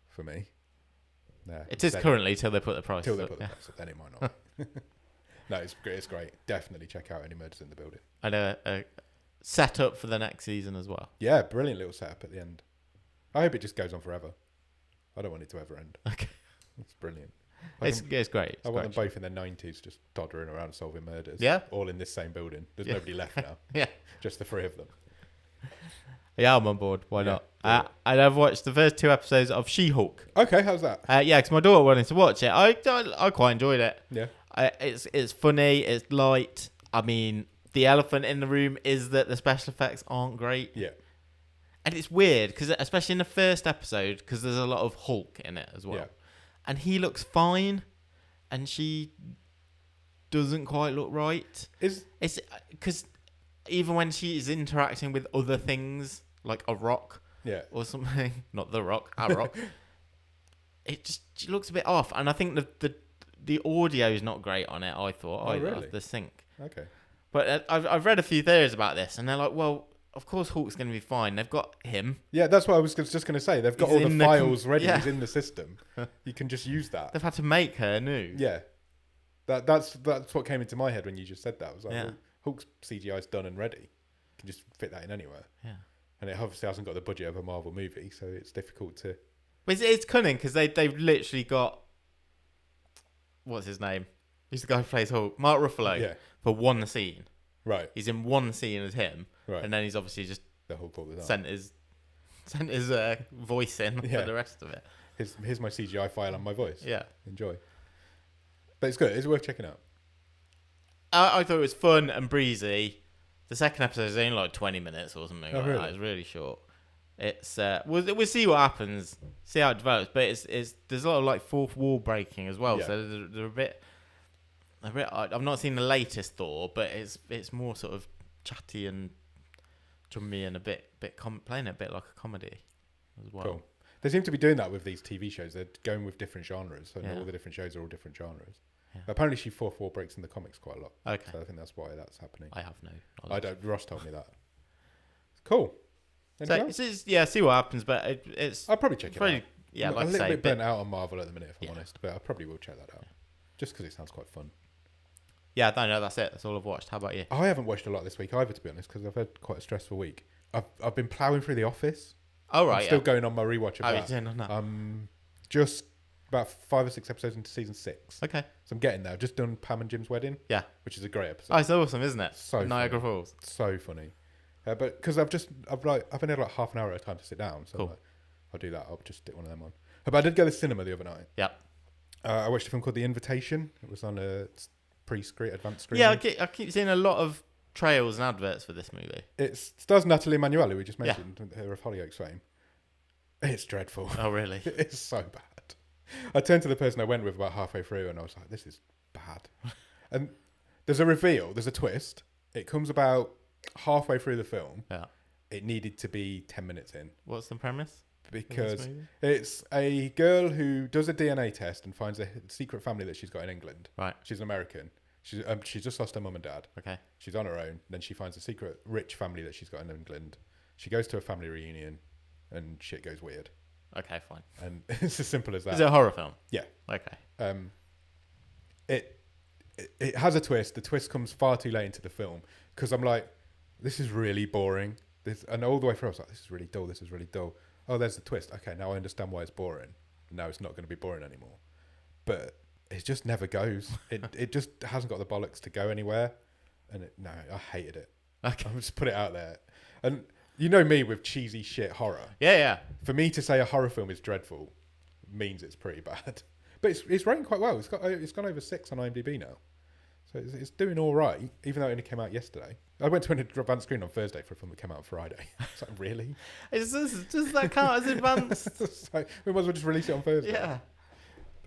for me. Yeah, it is currently till they put the price. Till they put the price up, then it might not. No, it's great. It's great. Definitely check out Only Murders in the Building. And a set up for the next season as well. Yeah, brilliant little setup at the end. I hope it just goes on forever. I don't want it to ever end. Okay. It's brilliant. It's great. I want them both in their 90s just doddering around solving murders. Yeah. All in this same building. There's nobody left now. Yeah. Just the 3 of them. Yeah, I'm on board. Why not? And I've watched the first 2 episodes of She-Hulk. Okay, how's that? Yeah, because my daughter wanted to watch it. I quite enjoyed it. Yeah. It's funny. It's light. I mean, the elephant in the room is that the special effects aren't great. Yeah. And it's weird, because especially in the first episode, because there's a lot of Hulk in it as well. Yeah. And he looks fine, and she doesn't quite look right. It's because even when she is interacting with other things, like a rock or something, not the rock, a rock, she looks a bit off. And I think the audio is not great on it, I thought. Oh, really? The sync. Okay. But I've read a few theories about this, and they're like, well, of course Hulk's going to be fine. They've got him. Yeah, that's what I was just going to say. They've got all the files ready. Yeah. He's in the system. You can just use that. They've had to make her new. Yeah. That's what came into my head when you just said that. I was like, well, Hulk's CGI's done and ready. You can just fit that in anywhere. Yeah. And it obviously hasn't got the budget of a Marvel movie, so it's difficult to... But it's cunning, because they've literally got... What's his name? Who's the guy who plays Hulk? Mark Ruffalo. For one scene. Right. He's in one scene as him. Right. And then he's obviously just the Hulk all the time. sent his voice in for the rest of it. Here's my CGI file and my voice. Yeah. Enjoy. But it's good. It's worth checking out. I thought it was fun and breezy. The second episode is only like 20 minutes or something. Really? That. It's really short. It's we'll see what happens, see how it develops. But it's there's a lot of like fourth wall breaking as well. Yeah. So they're a bit. I've not seen the latest Thor, but it's more sort of chatty and drummy and a bit playing a bit like a comedy as well. Cool. They seem to be doing that with these TV shows. They're going with different genres, so all the different shows are all different genres. Yeah. Apparently, she fourth wall breaks in the comics quite a lot. Okay, so I think that's why that's happening. I have no knowledge. I don't. Ross told me that. Cool. So see what happens, but it's. I'll probably check it out. Yeah, I'm like a little bit burnt out on Marvel at the minute, if I'm honest, but I probably will check that out, just because it sounds quite fun. Yeah, I know. That's it. That's all I've watched. How about you? I haven't watched a lot this week either, to be honest, because I've had quite a stressful week. I've been ploughing through The Office. Oh right, I'm still going on my rewatch of that. How are you doing on that? Just about 5 or 6 episodes into season 6. Okay. So I'm getting there. I've just done Pam and Jim's wedding. Yeah. Which is a great episode. Oh, it's awesome, isn't it? So Niagara Falls. So funny. But because I've only had like half an hour at a time to sit down, so cool. I'll do that. I'll just stick one of them on. But I did go to the cinema the other night. Yeah. I watched a film called The Invitation. It was on a pre-screen, advanced screen. Yeah, I keep seeing a lot of trails and adverts for this movie. It stars Natalie Emanuele, we just mentioned, her of Hollyoaks fame. It's dreadful. Oh, really? It's so bad. I turned to the person I went with about halfway through and I was like, this is bad. And there's a reveal, there's a twist. It comes about halfway through the film. Yeah. It needed to be 10 minutes in. What's the premise? Because it's a girl who does a DNA test and finds a secret family that she's got in England. Right. She's an American. She's just lost her mum and dad. Okay. She's on her own. Then she finds a secret rich family that she's got in England. She goes to a family reunion and shit goes weird. Okay, fine. And it's as simple as that. Is it a horror film? Yeah. Okay. It has a twist. The twist comes far too late into the film because I'm like, this is really boring. And all the way through, I was like, this is really dull. This is really dull. Oh, there's the twist. Okay, now I understand why it's boring. Now it's not going to be boring anymore. But it just never goes. It just hasn't got the bollocks to go anywhere. And I hated it. Okay. I'll just put it out there. And you know me with cheesy shit horror. Yeah. For me to say a horror film is dreadful means it's pretty bad. But it's rating quite well. It's gone over 6 on IMDb now. So it's doing all right, even though it only came out yesterday. I went to an advanced screen on Thursday for a film that came out on Friday. It's like, really? Does that count as advanced? Like, we might as well just release it on Thursday. Yeah.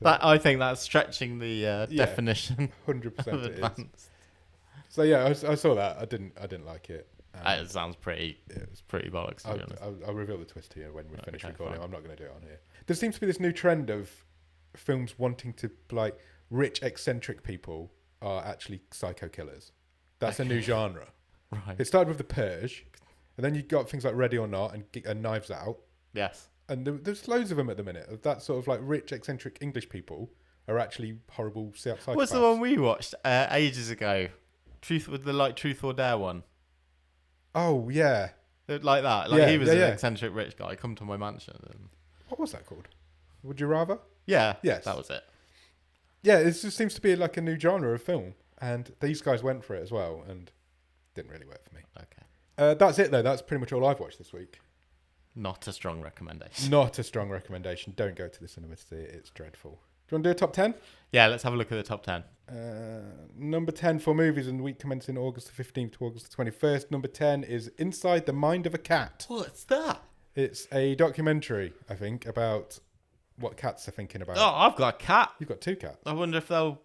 I think that's stretching the definition 100% of advanced. It is. So yeah, I saw that. I didn't like it. It sounds pretty. It's pretty bollocks. To be honest. I'll reveal the twist to you when we finish recording. Fine. I'm not going to do it on here. There seems to be this new trend of films wanting to like rich eccentric people are actually psycho killers. That's a new genre. Right. It started with The Purge, and then you got things like Ready or Not and Knives Out. Yes. And there's loads of them at the minute. Of that sort of like rich eccentric English people are actually horrible psychopaths. What's the one we watched ages ago? Truth or Dare one. Oh yeah. Like that. Like he was an eccentric rich guy. Come to my mansion. And... What was that called? Would You Rather? Yeah. Yes. That was it. Yeah, it just seems to be like a new genre of film, and these guys went for it as well, and didn't really work for me. Okay. That's it though. That's pretty much all I've watched this week. Not a strong recommendation. Not a strong recommendation. Don't go to the cinema to see it. It's dreadful. you want to do a top 10? Yeah, let's have a look at the top 10. Number 10 for movies in the week commencing August the 15th to August the 21st. Number 10 is Inside the Mind of a Cat. What's that? It's a documentary, I think, about what cats are thinking about. Oh, I've got a cat. You've got 2 cats. I wonder if they'll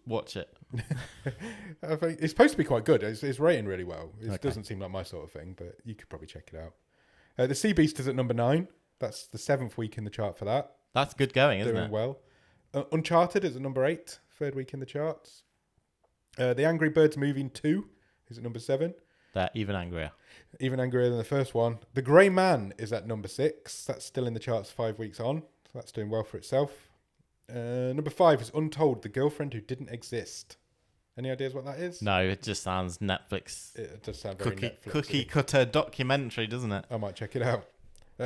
watch it. I think it's supposed to be quite good. It's rating really well. It Okay. doesn't seem like my sort of thing, but you could probably check it out. The Sea Beast is at number 9. That's the 7th week in the chart for that. That's good going, isn't Doing it? well. Uncharted is at number 8, 3rd week in the charts. The Angry Birds Movie 2 is at number 7. They're even angrier. Even angrier than the first one. The Grey Man is at number 6. That's still in the charts 5 weeks on. So that's doing well for itself. Number 5 is Untold, The Girlfriend Who Didn't Exist. Any ideas what that is? No, it just sounds Netflix. It does sound very Netflix. Cookie cutter documentary, doesn't it? I might check it out.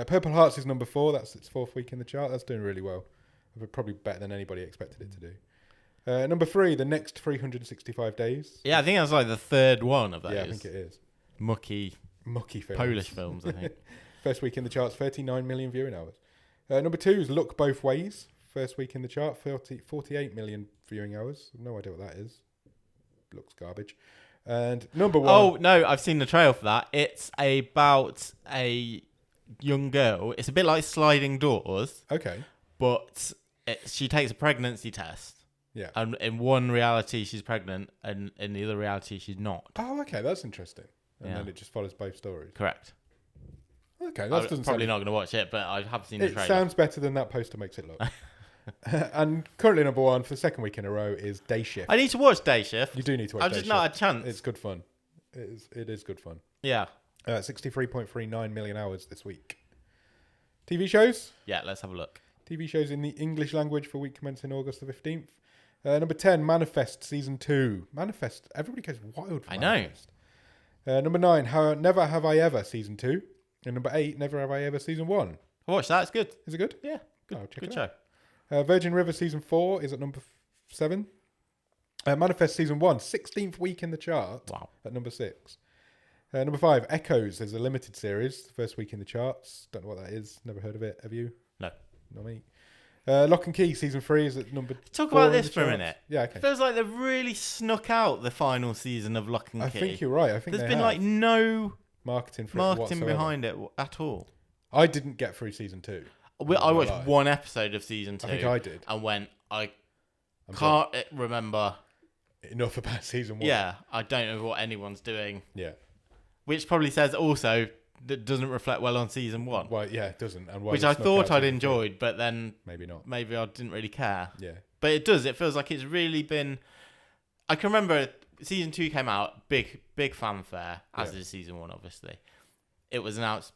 Purple Hearts is number 4. That's its 4th week in the chart. That's doing really well. Probably better than anybody expected it to do. Number 3, The Next 365 Days. Yeah, I think that's like the 3rd one of those. Yeah, I think it is. Mucky films. Polish films, I think. First week in the charts, 39 million viewing hours. Number 2 is Look Both Ways. First week in the chart, 48 million viewing hours. No idea what that is. Looks garbage. And number 1. Oh, no, I've seen the trailer for that. It's about a young girl. It's a bit like Sliding Doors. Okay. But she takes a pregnancy test. Yeah. And in one reality, she's pregnant, and in the other reality, she's not. Oh, okay. That's interesting. And Yeah. then it just follows both stories. Correct. Okay. I'm That doesn't probably sound... not going to watch it, but I have seen the It trailer. sounds better than that poster makes it look. And currently number 1 for the 2nd week in a row is Day Shift. I need to watch Day Shift. You do need to watch I've Day just Shift. not had a chance. It's good fun. It is good fun. Yeah. 63.39 million hours this week. TV shows? Yeah, let's have a look. TV shows in the English language for week commencing August the 15th. Number 10, Manifest Season 2. Manifest, everybody goes wild for Manifest. Number 9, Never Have I Ever Season 2. And number 8, Never Have I Ever Season 1. I watched that, it's good. Is it good? Yeah, good, Oh, check good it show. out. Virgin River Season 4 is at number 7. Manifest Season 1, 16th week in the chart. Wow. At number 6. Number 5, Echoes. There's a limited series. First week in the charts. Don't know what that is. Never heard of it. Have you? No. Not me. Lock and Key Season 3 is at number Talk 4 about in this the for a charts. minute. Yeah, okay. It feels like they've really snuck out the final season of Lock and Key. I think you're right. I think There's they been have. like no marketing marketing whatsoever. behind it at all. I didn't get through Season 2. I watched one episode of Season 2. I think I did. And went, I I'm can't remember. Enough about Season 1. Yeah, I don't know what anyone's doing. Yeah. Which probably says also that doesn't reflect well on Season 1. Well, yeah, it doesn't. And why Which they I snuck thought out I'd Season 2. enjoyed, but then Maybe not. maybe I didn't really care. Yeah. But it does. It feels like it's really been... I can remember Season 2 came out, big fanfare, as is Season 1, obviously. It was announced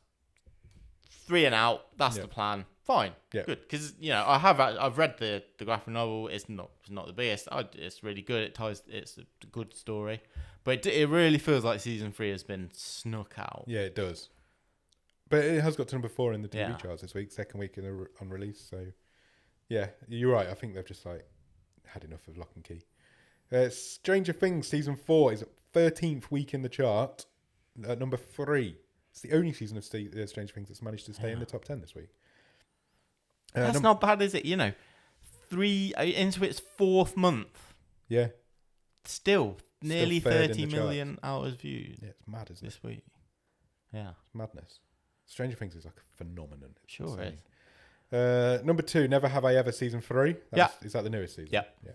3 and out. That's the plan. Fine. Yeah. Good. Because, I've read the graphic novel. It's not the biggest. It's really good. It's a good story. But it really feels like Season 3 has been snuck out. Yeah, it does. But it has got to number 4 in the TV Yeah. charts this week, 2nd week on release. So, yeah, you're right. I think they've just had enough of Lock and Key. Stranger Things Season 4 is at 13th week in the chart at number 3. It's the only season of Stranger Things that's managed to stay in the top 10 this week. That's not bad, is it? 3 into its 4th month. Yeah. Still nearly third in 30 the million hours viewed Yeah, it's mad, isn't it? this week. Yeah. It's madness. Stranger Things is like a phenomenon. It's Sure insane. is. Number 2, Never Have I Ever Season 3. Yeah. Is that the newest season? Yeah.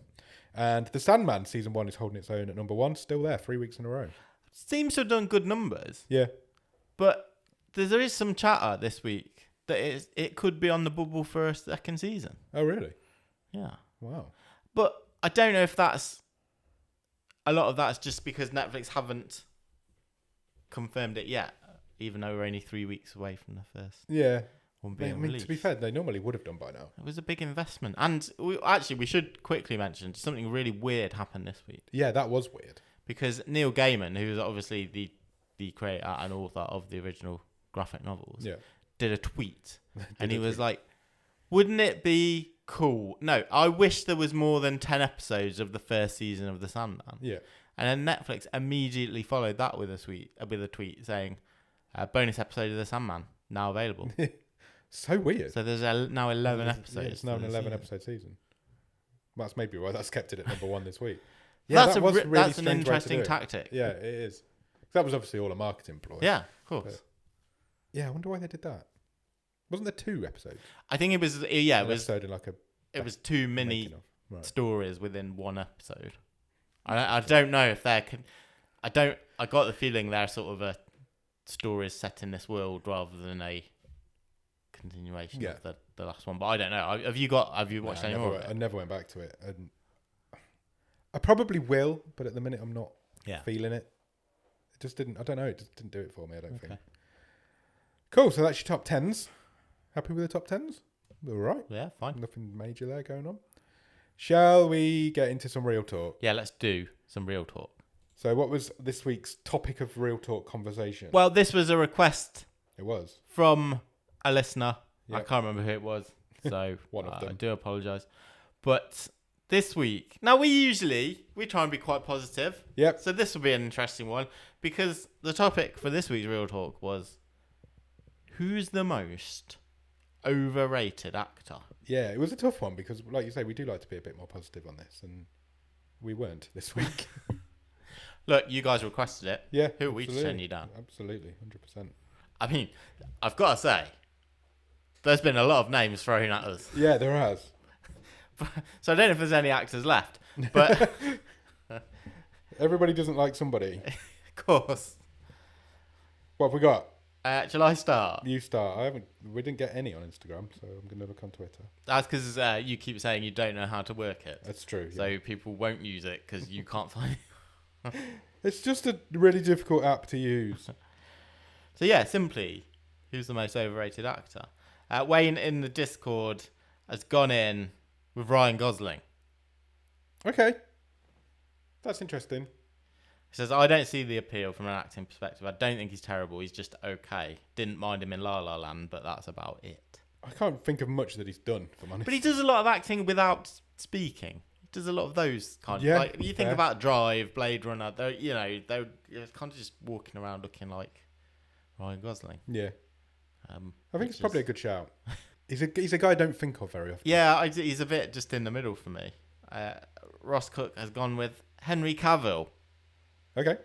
And The Sandman Season 1 is holding its own at number 1. Still there, 3 weeks in a row. Seems to have done good numbers. Yeah. But there is some chatter this week that it could be on the bubble for a 2nd season. Oh, really? Yeah. Wow. But I don't know if that's... A lot of that's just because Netflix haven't confirmed it yet, even though we're only 3 weeks away from the first Yeah. one I being mean, released. to be fair, they normally would have done by now. It was a big investment. And we should quickly mention something really weird happened this week. Yeah, that was weird. Because Neil Gaiman, who is obviously the creator and author of the original graphic novels, did a tweet. And he was like, wouldn't it be cool? No, I wish there was more than 10 episodes of the first season of The Sandman. Yeah. And then Netflix immediately followed that with a tweet saying, bonus episode of The Sandman, now available. So weird. So there's now 11 episodes. Yeah, it's now an 11 episode season. That's maybe why that's kept it at number 1 this week. Yeah, that's an interesting tactic. Yeah, it is. That was obviously all a marketing ploy. Yeah, of course. But, yeah, I wonder why they did that. Wasn't there 2 episodes? I think it was. Yeah, episode in like a. It was 2 mini stories within 1 episode. I don't know if there can. I got the feeling they're sort of a stories set in this world rather than a continuation of the last one. But I don't know. Have you watched any more of it? I never went back to it. And I probably will, but at the minute I'm not feeling it. It just didn't. I don't know. It just didn't do it for me. I don't think. Cool. So that's your top 10s. Happy with the top 10s? All right. Yeah, fine. Nothing major there going on. Shall we get into some real talk? Yeah, let's do some real talk. So what was this week's topic of real talk conversation? Well, this was a request. It was. From a listener. Yep. I can't remember who it was. So One of them. I do apologise. But this week... Now, we try and be quite positive. Yep. So this will be an interesting one. Because the topic for this week's real talk was... Who's the most overrated actor? Yeah, it was a tough one because, like you say, we do like to be a bit more positive on this, and we weren't this week. Look, you guys requested it. Yeah, who are we to turn you down? Absolutely, 100%. I mean, I've got to say, there's been a lot of names thrown at us. Yeah, there has. So I don't know if there's any actors left, but everybody doesn't like somebody. Of course. What have we got? Shall I start? You start. We didn't get any on Instagram, so I'm going to look on Twitter. That's because you keep saying you don't know how to work it. That's true. So people won't use it because you can't find it. It's just a really difficult app to use. So yeah, simply, who's the most overrated actor? Wayne in the Discord has gone in with Ryan Gosling. Okay. That's interesting. He says, I don't see the appeal from an acting perspective. I don't think he's terrible. He's just okay. Didn't mind him in La La Land, but that's about it. I can't think of much that he's done, if I'm honest. But he does a lot of acting without speaking. He does a lot of those kind of... Like, you think about Drive, Blade Runner, they're kind of just walking around looking like Ryan Gosling. Yeah. I think it's probably a good shout. He's a guy I don't think of very often. Yeah, he's a bit just in the middle for me. Ross Cook has gone with Henry Cavill. Okay.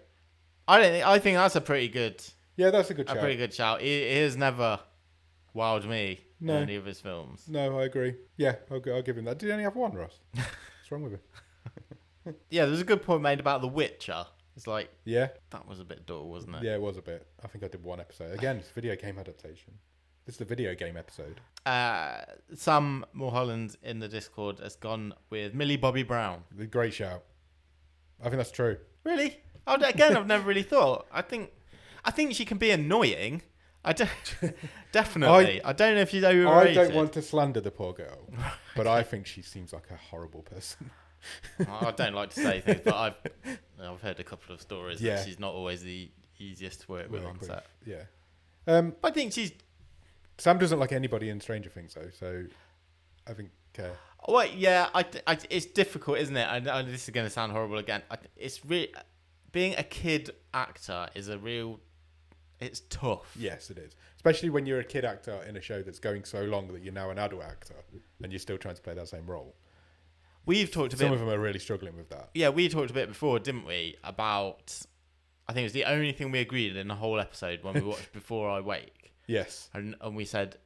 I think that's a pretty good... Yeah, that's a good shout. A pretty good shout. He has never wowed me in any of his films. No, I agree. Yeah, I'll give him that. Did he only have one, Ross? What's wrong with him? Yeah, there was a good point made about The Witcher. It's like... Yeah. That was a bit dull, wasn't it? Yeah, it was a bit. I think I did 1 episode. Again, it's a video game adaptation. This is the video game episode. Sam Mulholland in the Discord has gone with Millie Bobby Brown. The great shout. I think that's true. Really? Again, I've never really thought. I think she can be annoying. Definitely. I don't know if she's overrated. I don't want to slander the poor girl, but I think she seems like a horrible person. I don't like to say things, but I've heard a couple of stories that she's not always the easiest to work with on set. Yeah. I think she's... Sam doesn't like anybody in Stranger Things, though, so I think... Well, yeah, it's difficult, isn't it? This is going to sound horrible again. It's really... Being a kid actor is it's tough. Yes, it is. Especially when you're a kid actor in a show that's going so long that you're now an adult actor and you're still trying to play that same role. We've talked a bit... Some of them are really struggling with that. Yeah, we talked a bit before, didn't we? About... I think it was the only thing we agreed in the whole episode when we watched Before I Wake. Yes. And we said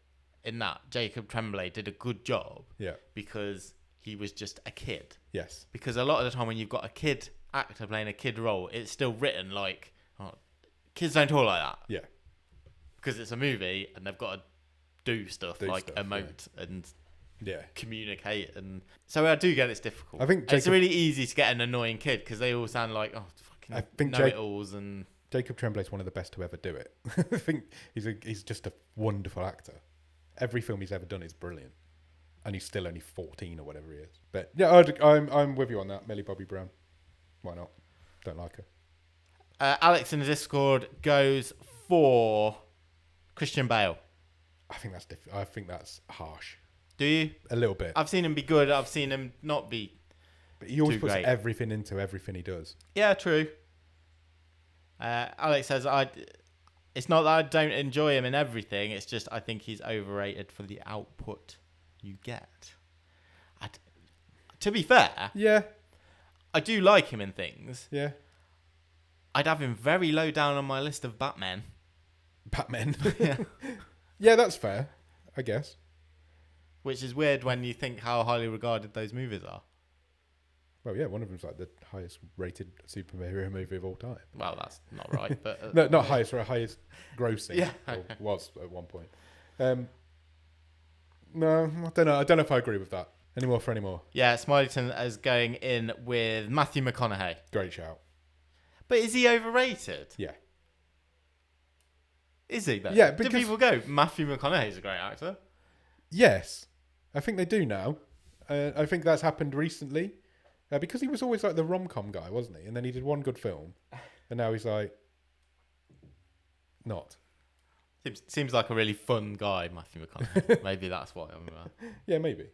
in that Jacob Tremblay did a good job. Yeah. Because he was just a kid. Yes. Because a lot of the time when you've got a kid actor playing a kid role, it's still written like, kids don't talk like that. Yeah. Because it's a movie and they've got to do stuff emote and communicate. And so I do get it's difficult. I think it's really easy to get an annoying kid because they all sound like fucking know-it-alls. And Jacob Tremblay's one of the best to ever do it. I think he's just a wonderful actor. Every film he's ever done is brilliant. And he's still only 14 or whatever he is. But yeah, I'm with you on that. Millie Bobby Brown. Why not? Don't like her. Alex in the Discord goes for Christian Bale. I think that's harsh. Do you? A little bit. I've seen him be good. I've seen him not be. But he always puts everything into everything he does. Yeah, true. Alex says, it's not that I don't enjoy him in everything. It's just I think he's overrated for the output you get. I To be fair, Yeah. I do like him in things. Yeah. I'd have him very low down on my list of Batman. Batman. Yeah. Yeah, that's fair, I guess. Which is weird when you think how highly regarded those movies are. Well, yeah, one of them's like the highest rated superhero movie of all time. Well, that's not right, but... No, not highest, or highest grossing. Yeah. Or was at one point. No, I don't know. I don't know if I agree with that. Any more? Yeah, Smileyton is going in with Matthew McConaughey. Great shout. But is he overrated? Yeah. Is he, though? Yeah, Do because... people go, Matthew McConaughey's a great actor? Yes. I think they do now. I think that's happened recently. Because he was always like the rom-com guy, wasn't he? And then he did one good film. And now he's like... Not. Seems like a really fun guy, Matthew McConaughey. Maybe that's why I'm... Yeah, maybe.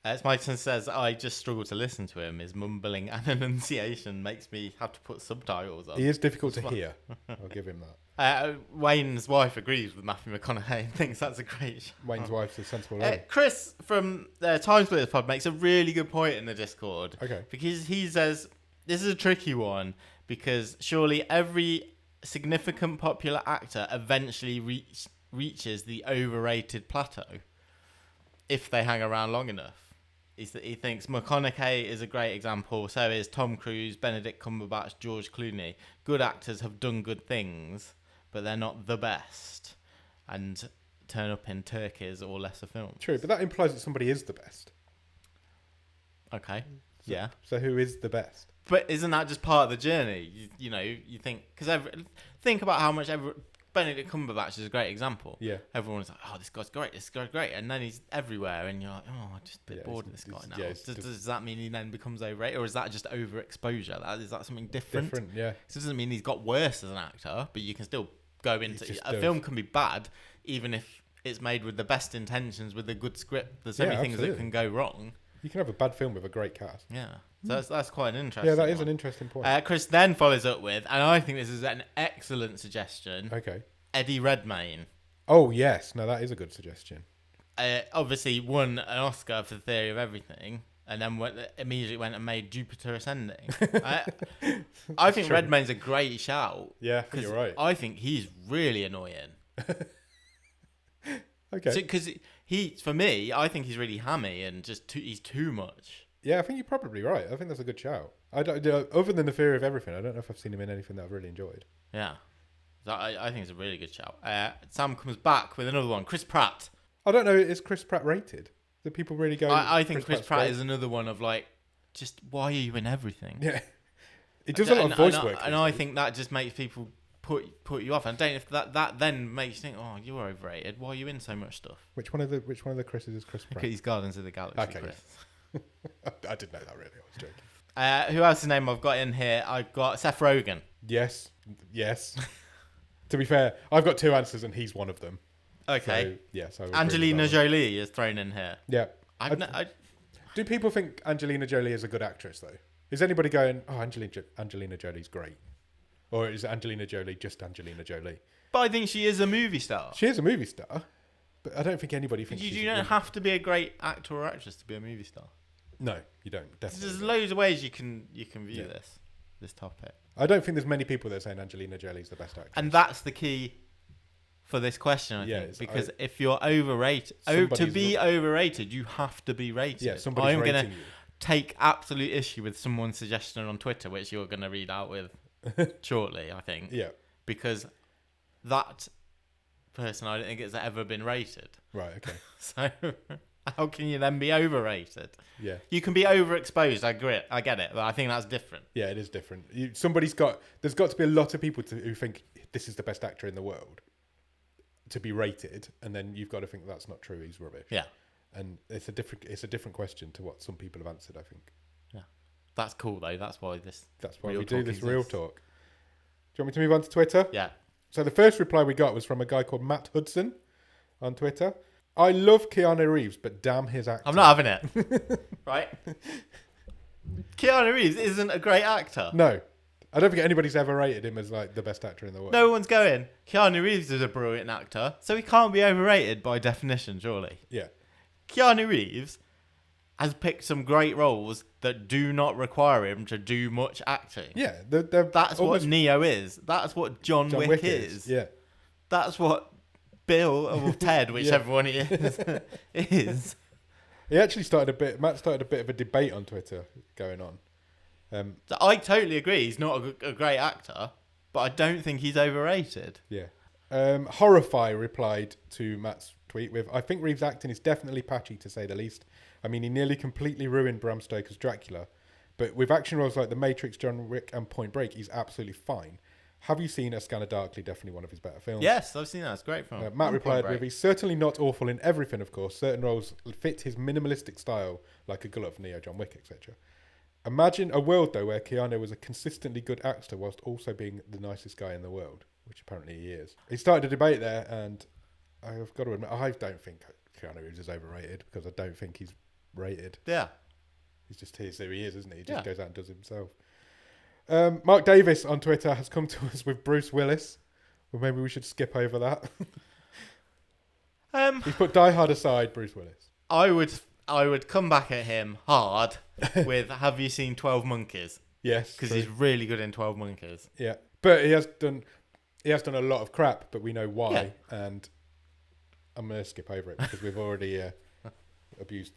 Smyton says, I just struggle to listen to him. His mumbling and enunciation makes me have to put subtitles on. He is difficult to hear. I'll give him that. Wayne's wife agrees with Matthew McConaughey and thinks that's a great show. Wayne's wife's a sensible lady. Chris from Time Splitters Pod makes a really good point in the Discord. Okay. Because he says, this is a tricky one, because surely every significant popular actor eventually reaches the overrated plateau if they hang around long enough. He thinks McConaughey is a great example. So is Tom Cruise, Benedict Cumberbatch, George Clooney. Good actors have done good things, but they're not the best, and turn up in turkeys or lesser films. True, but that implies that somebody is the best. Okay. Yeah. So who is the best? But isn't that just part of the journey? You know, you think... Because think about how much... Benedict Cumberbatch is a great example. Yeah. Everyone's like, oh, this guy's great. And then he's everywhere. And you're like, oh, I'm just a bit bored of this guy now. Yeah, does that mean he then becomes overrated? Or is that just overexposure? Is that something different? Different, yeah. So it doesn't mean he's got worse as an actor, but you can still go into... A film can be bad, even if it's made with the best intentions, with a good script. There's so many things that can go wrong. You can have a bad film with a great cast. Yeah. So that's quite an interesting Yeah, that is one. an interesting point. Chris then follows up with, and I think this is an excellent suggestion, Okay. Eddie Redmayne. Oh, yes. No, that is a good suggestion. Obviously won an Oscar for The Theory of Everything, and then immediately went and made Jupiter Ascending. I think true. Redmayne's a great shout. Yeah, you're right. I think he's really annoying. Okay. Because for me, I think he's really hammy and he's too much. Yeah, I think you're probably right. I think that's a good shout. Other than The Theory of Everything, I don't know if I've seen him in anything that I've really enjoyed. Yeah. I think it's a really good shout. Sam comes back with another one. Chris Pratt. I don't know. Is Chris Pratt rated? Do people really go... I think Chris Pratt is another one of like, just why are you in everything? Yeah. He does a lot of voice work. And I think that just makes people put you off. And don't if that then makes you think, oh, you're overrated. Why are you in so much stuff? Which one of the Chris's is Chris Pratt? He's Guardians of the Galaxy. Okay. Chris. I didn't know that really. I was joking. Who else's name I've got in here? I've got Seth Rogen. Yes. To be fair, I've got two answers and he's one of them. Okay. So, yes. Angelina Jolie is thrown in here. Yeah. I Do people think Angelina Jolie is a good actress though? Is anybody going, oh, Angelina Jolie's great? Or is Angelina Jolie just Angelina Jolie? But I think she is a movie star. She is a movie star, but I don't think anybody thinks you don't have to be a great actor or actress to be a movie star. No, you don't. Definitely. There's loads of ways you can view this topic. I don't think there's many people that are saying Angelina Jolie's the best actress. And that's the key for this question, I think. Because if you're overrated, to be overrated, you have to be rated. Yeah, somebody's rating you. I'm going to take absolute issue with someone's suggestion on Twitter, which you're going to read out with shortly, I think. Yeah. Because that person, I don't think it's ever been rated. Right, okay. So how can you then be overrated? Yeah. You can be overexposed, I get it, but I think that's different. Yeah, it is different. There's got to be a lot of people who think this is the best actor in the world to be rated, and then you've got to think that's not true, he's rubbish. Yeah. And it's a different question to what some people have answered, I think. Yeah. That's cool though, that's why we do this real talk. Do you want me to move on to Twitter? Yeah. So the first reply we got was from a guy called Matt Hudson on Twitter. I love Keanu Reeves, but damn his acting. I'm not having it. Right? Keanu Reeves isn't a great actor. No. I don't think anybody's ever rated him as like the best actor in the world. No one's going, Keanu Reeves is a brilliant actor, so he can't be overrated by definition, surely. Yeah. Keanu Reeves has picked some great roles that do not require him to do much acting. Yeah, That's what Neo is. That's what John Wick is. Yeah. That's what Bill or Ted, whichever one he is, is. He actually Matt started a bit of a debate on Twitter going on. So I totally agree. He's not a great actor, but I don't think he's overrated. Yeah. Horrify replied to Matt's tweet with, I think Reeves' acting is definitely patchy to say the least. I mean, he nearly completely ruined Bram Stoker's Dracula, but with action roles like The Matrix, John Wick and Point Break, he's absolutely fine. Have you seen A Scanner Darkly? Definitely one of his better films. Yes, I've seen that. It's a great film. Matt replied with, he's certainly not awful in everything, of course. Certain roles fit his minimalistic style, like a glove, Neo, John Wick, etc. Imagine a world, though, where Keanu was a consistently good actor whilst also being the nicest guy in the world, which apparently he is. He started a debate there, and I've got to admit, I don't think Keanu Reeves is overrated, because I don't think he's rated. Yeah. He's just here, so he is, isn't he? He just goes out and does it himself. Mark Davis on Twitter has come to us with Bruce Willis. Well, maybe we should skip over that. He's put Die Hard aside, Bruce Willis. I would come back at him hard with, have you seen 12 Monkeys? Yes. Because he's really good in 12 Monkeys. Yeah. But he has done a lot of crap, but we know why. Yeah. And I'm going to skip over it because we've already abused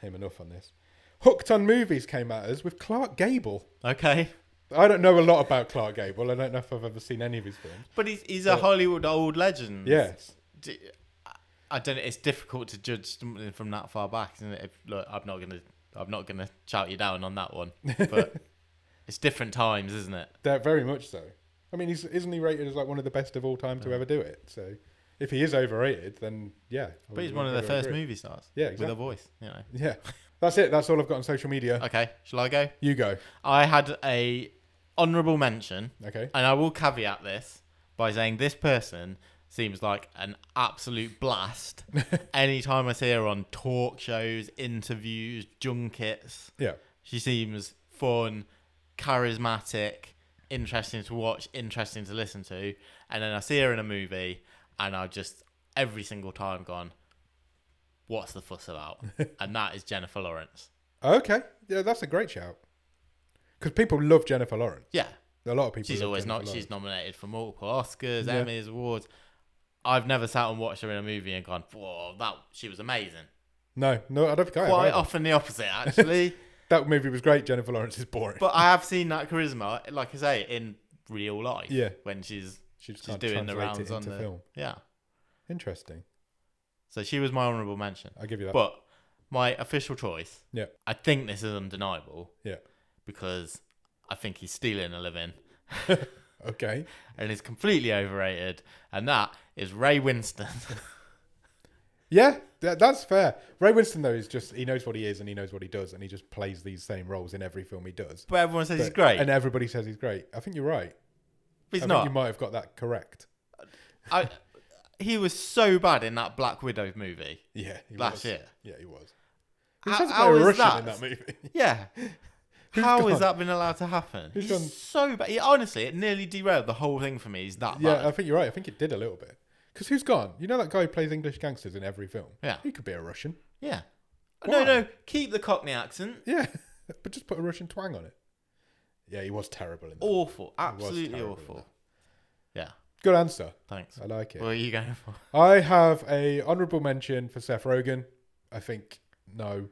him enough on this. Hooked on Movies came at us with Clark Gable. Okay. I don't know a lot about Clark Gable. I don't know if I've ever seen any of his films. But he's a Hollywood old legend. Yes. I don't know. It's difficult to judge something from that far back, isn't it? Look, I'm not gonna shout you down on that one. But it's different times, isn't it? They're very much so. I mean, isn't he rated as like one of the best of all time to ever do it? So if he is overrated, then yeah. But he's one of the first movie stars. Yeah, exactly. With a voice, you know. Yeah. That's it. That's all I've got on social media. Okay. Shall I go? You go. I had a honourable mention. Okay. And I will caveat this by saying this person seems like an absolute blast. Anytime I see her on talk shows, interviews, junkets. Yeah. She seems fun, charismatic, interesting to watch, interesting to listen to. And then I see her in a movie and I just every single time gone, what's the fuss about? And that is Jennifer Lawrence. Okay. Yeah, that's a great shout. Because people love Jennifer Lawrence. Yeah. A lot of people. She's nominated for multiple Oscars, Emmys, awards. I've never sat and watched her in a movie and gone, whoa, she was amazing. No, I don't think I have. Quite often the opposite, actually. That movie was great. Jennifer Lawrence is boring. But I have seen that charisma, like I say, in real life. Yeah. When she's doing the rounds on the film. Yeah. Interesting. So she was my honourable mention. I'll give you that. But my official choice, yeah, I think this is undeniable. Yeah. Because I think he's stealing a living. Okay. And he's completely overrated. And that is Ray Winston. Yeah, that's fair. Ray Winston, though, is just, he knows what he is and he knows what he does. And he just plays these same roles in every film he does. But everyone says he's great. And everybody says he's great. I think you're right. But he's I not. think you might have got that correct. He was so bad in that Black Widow movie. Yeah, last year. Yeah, he was. How is that? In that movie. Yeah. How has that been allowed to happen? He's so bad. Honestly, it nearly derailed the whole thing for me. He's that bad. Yeah, I think you're right. I think it did a little bit. Because who's gone? You know that guy who plays English gangsters in every film? Yeah. He could be a Russian. Yeah. Why? No. Keep the Cockney accent. Yeah. But just put a Russian twang on it. Yeah, he was terrible in that. Awful. Absolutely awful. Yeah. Good answer. Thanks. I like it. What are you going for? I have a honourable mention for Seth Rogen. I think, no.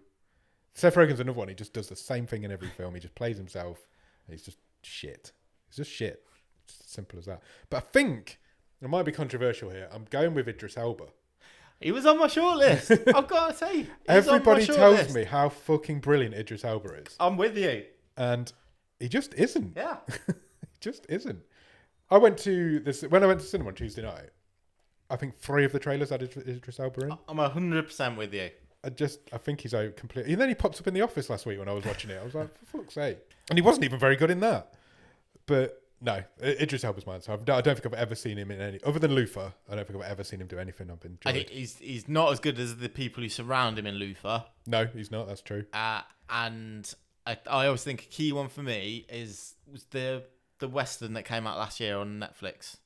Seth Rogen's another one. He just does the same thing in every film. He just plays himself. And he's just shit. He's just shit. It's as simple as that. But I think, it might be controversial here, I'm going with Idris Elba. He was on my shortlist. I've got to say. Everybody tells me how fucking brilliant Idris Elba is. I'm with you. And he just isn't. Yeah. He just isn't. When I went to cinema on Tuesday night, I think 3 of the trailers had Idris Elba in. I'm 100% with you. I think he's out completely. And then he popped up in The Office last week when I was watching it. I was like, for fuck's sake. And he wasn't even very good in that. But no, Idris Elba's mine. So I don't think I've ever seen him in any, other than Luther. I don't think I've ever seen him do anything I've enjoyed. I think he's not as good as the people who surround him in Luther. No, he's not. That's true. And I always think a key one for me was the Western that came out last year on Netflix.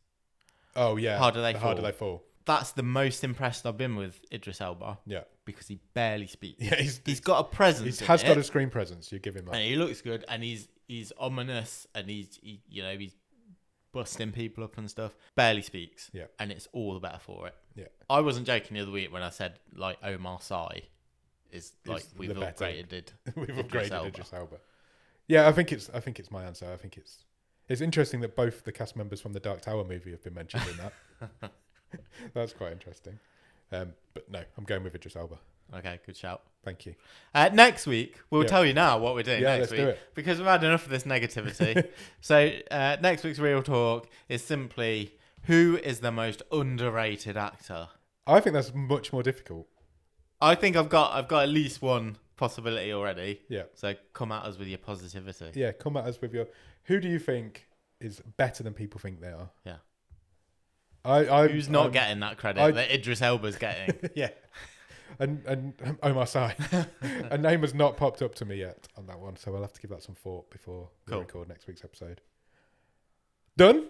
Oh yeah, How Do They Fall? that's the most impressed I've been with Idris Elba. Yeah. Because he barely speaks. Yeah, he's got a presence. He has got a screen presence. You give him that. And he looks good, and he's ominous, and he's busting people up and stuff. Barely speaks. Yeah. And it's all the better for it. Yeah. I wasn't joking the other week when I said like Omar Sy is like we've upgraded. We've upgraded Idris Elba. Yeah, I think it's my answer. I think it's interesting that both the cast members from the Dark Tower movie have been mentioned in that. That's quite interesting. But no, I'm going with Idris Elba. Okay, good shout. Thank you. Next week, we'll tell you now what we're doing next week. Do it. Because we've had enough of this negativity. So next week's Real Talk is simply, who is the most underrated actor? I think that's much more difficult. I think I've got at least one possibility already. Yeah. So come at us with your positivity. Yeah, come at us with your... Who do you think is better than people think they are? Yeah. Who's not getting that credit that Idris Elba's getting? Yeah. And Omar Sy. A name has not popped up to me yet on that one, so I'll have to give that some thought before we record next week's episode. Done?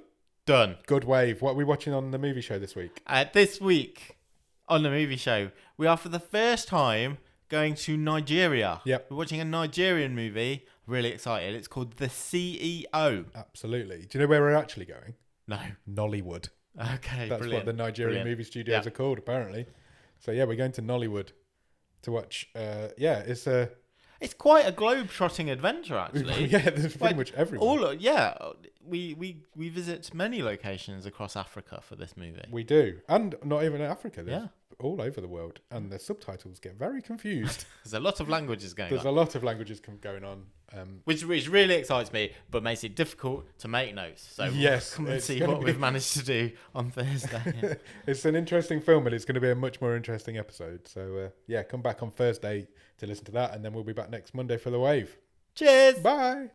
Done. Good wave. What are we watching on the movie show this week? This week on the movie show, we are for the first time going to Nigeria. Yep. We're watching a Nigerian movie. Really excited. It's called The CEO. Absolutely. Do you know where we're actually going? No. Nollywood. Okay, That's what the Nigerian movie studios are called, apparently. So yeah, we're going to Nollywood to watch. It's quite a globe-trotting adventure, actually. Yeah, there's pretty much everywhere. We visit many locations across Africa for this movie. We do, and not even in Africa. There's all over the world, and the subtitles get very confused. There's a lot of languages going on. There's a lot of languages going on. Which really excites me, but makes it difficult to make notes. So yes, come and see what we've managed to do on Thursday. It's an interesting film, and it's going to be a much more interesting episode. So come back on Thursday to listen to that, and then we'll be back next Monday for The Wave. Cheers! Bye!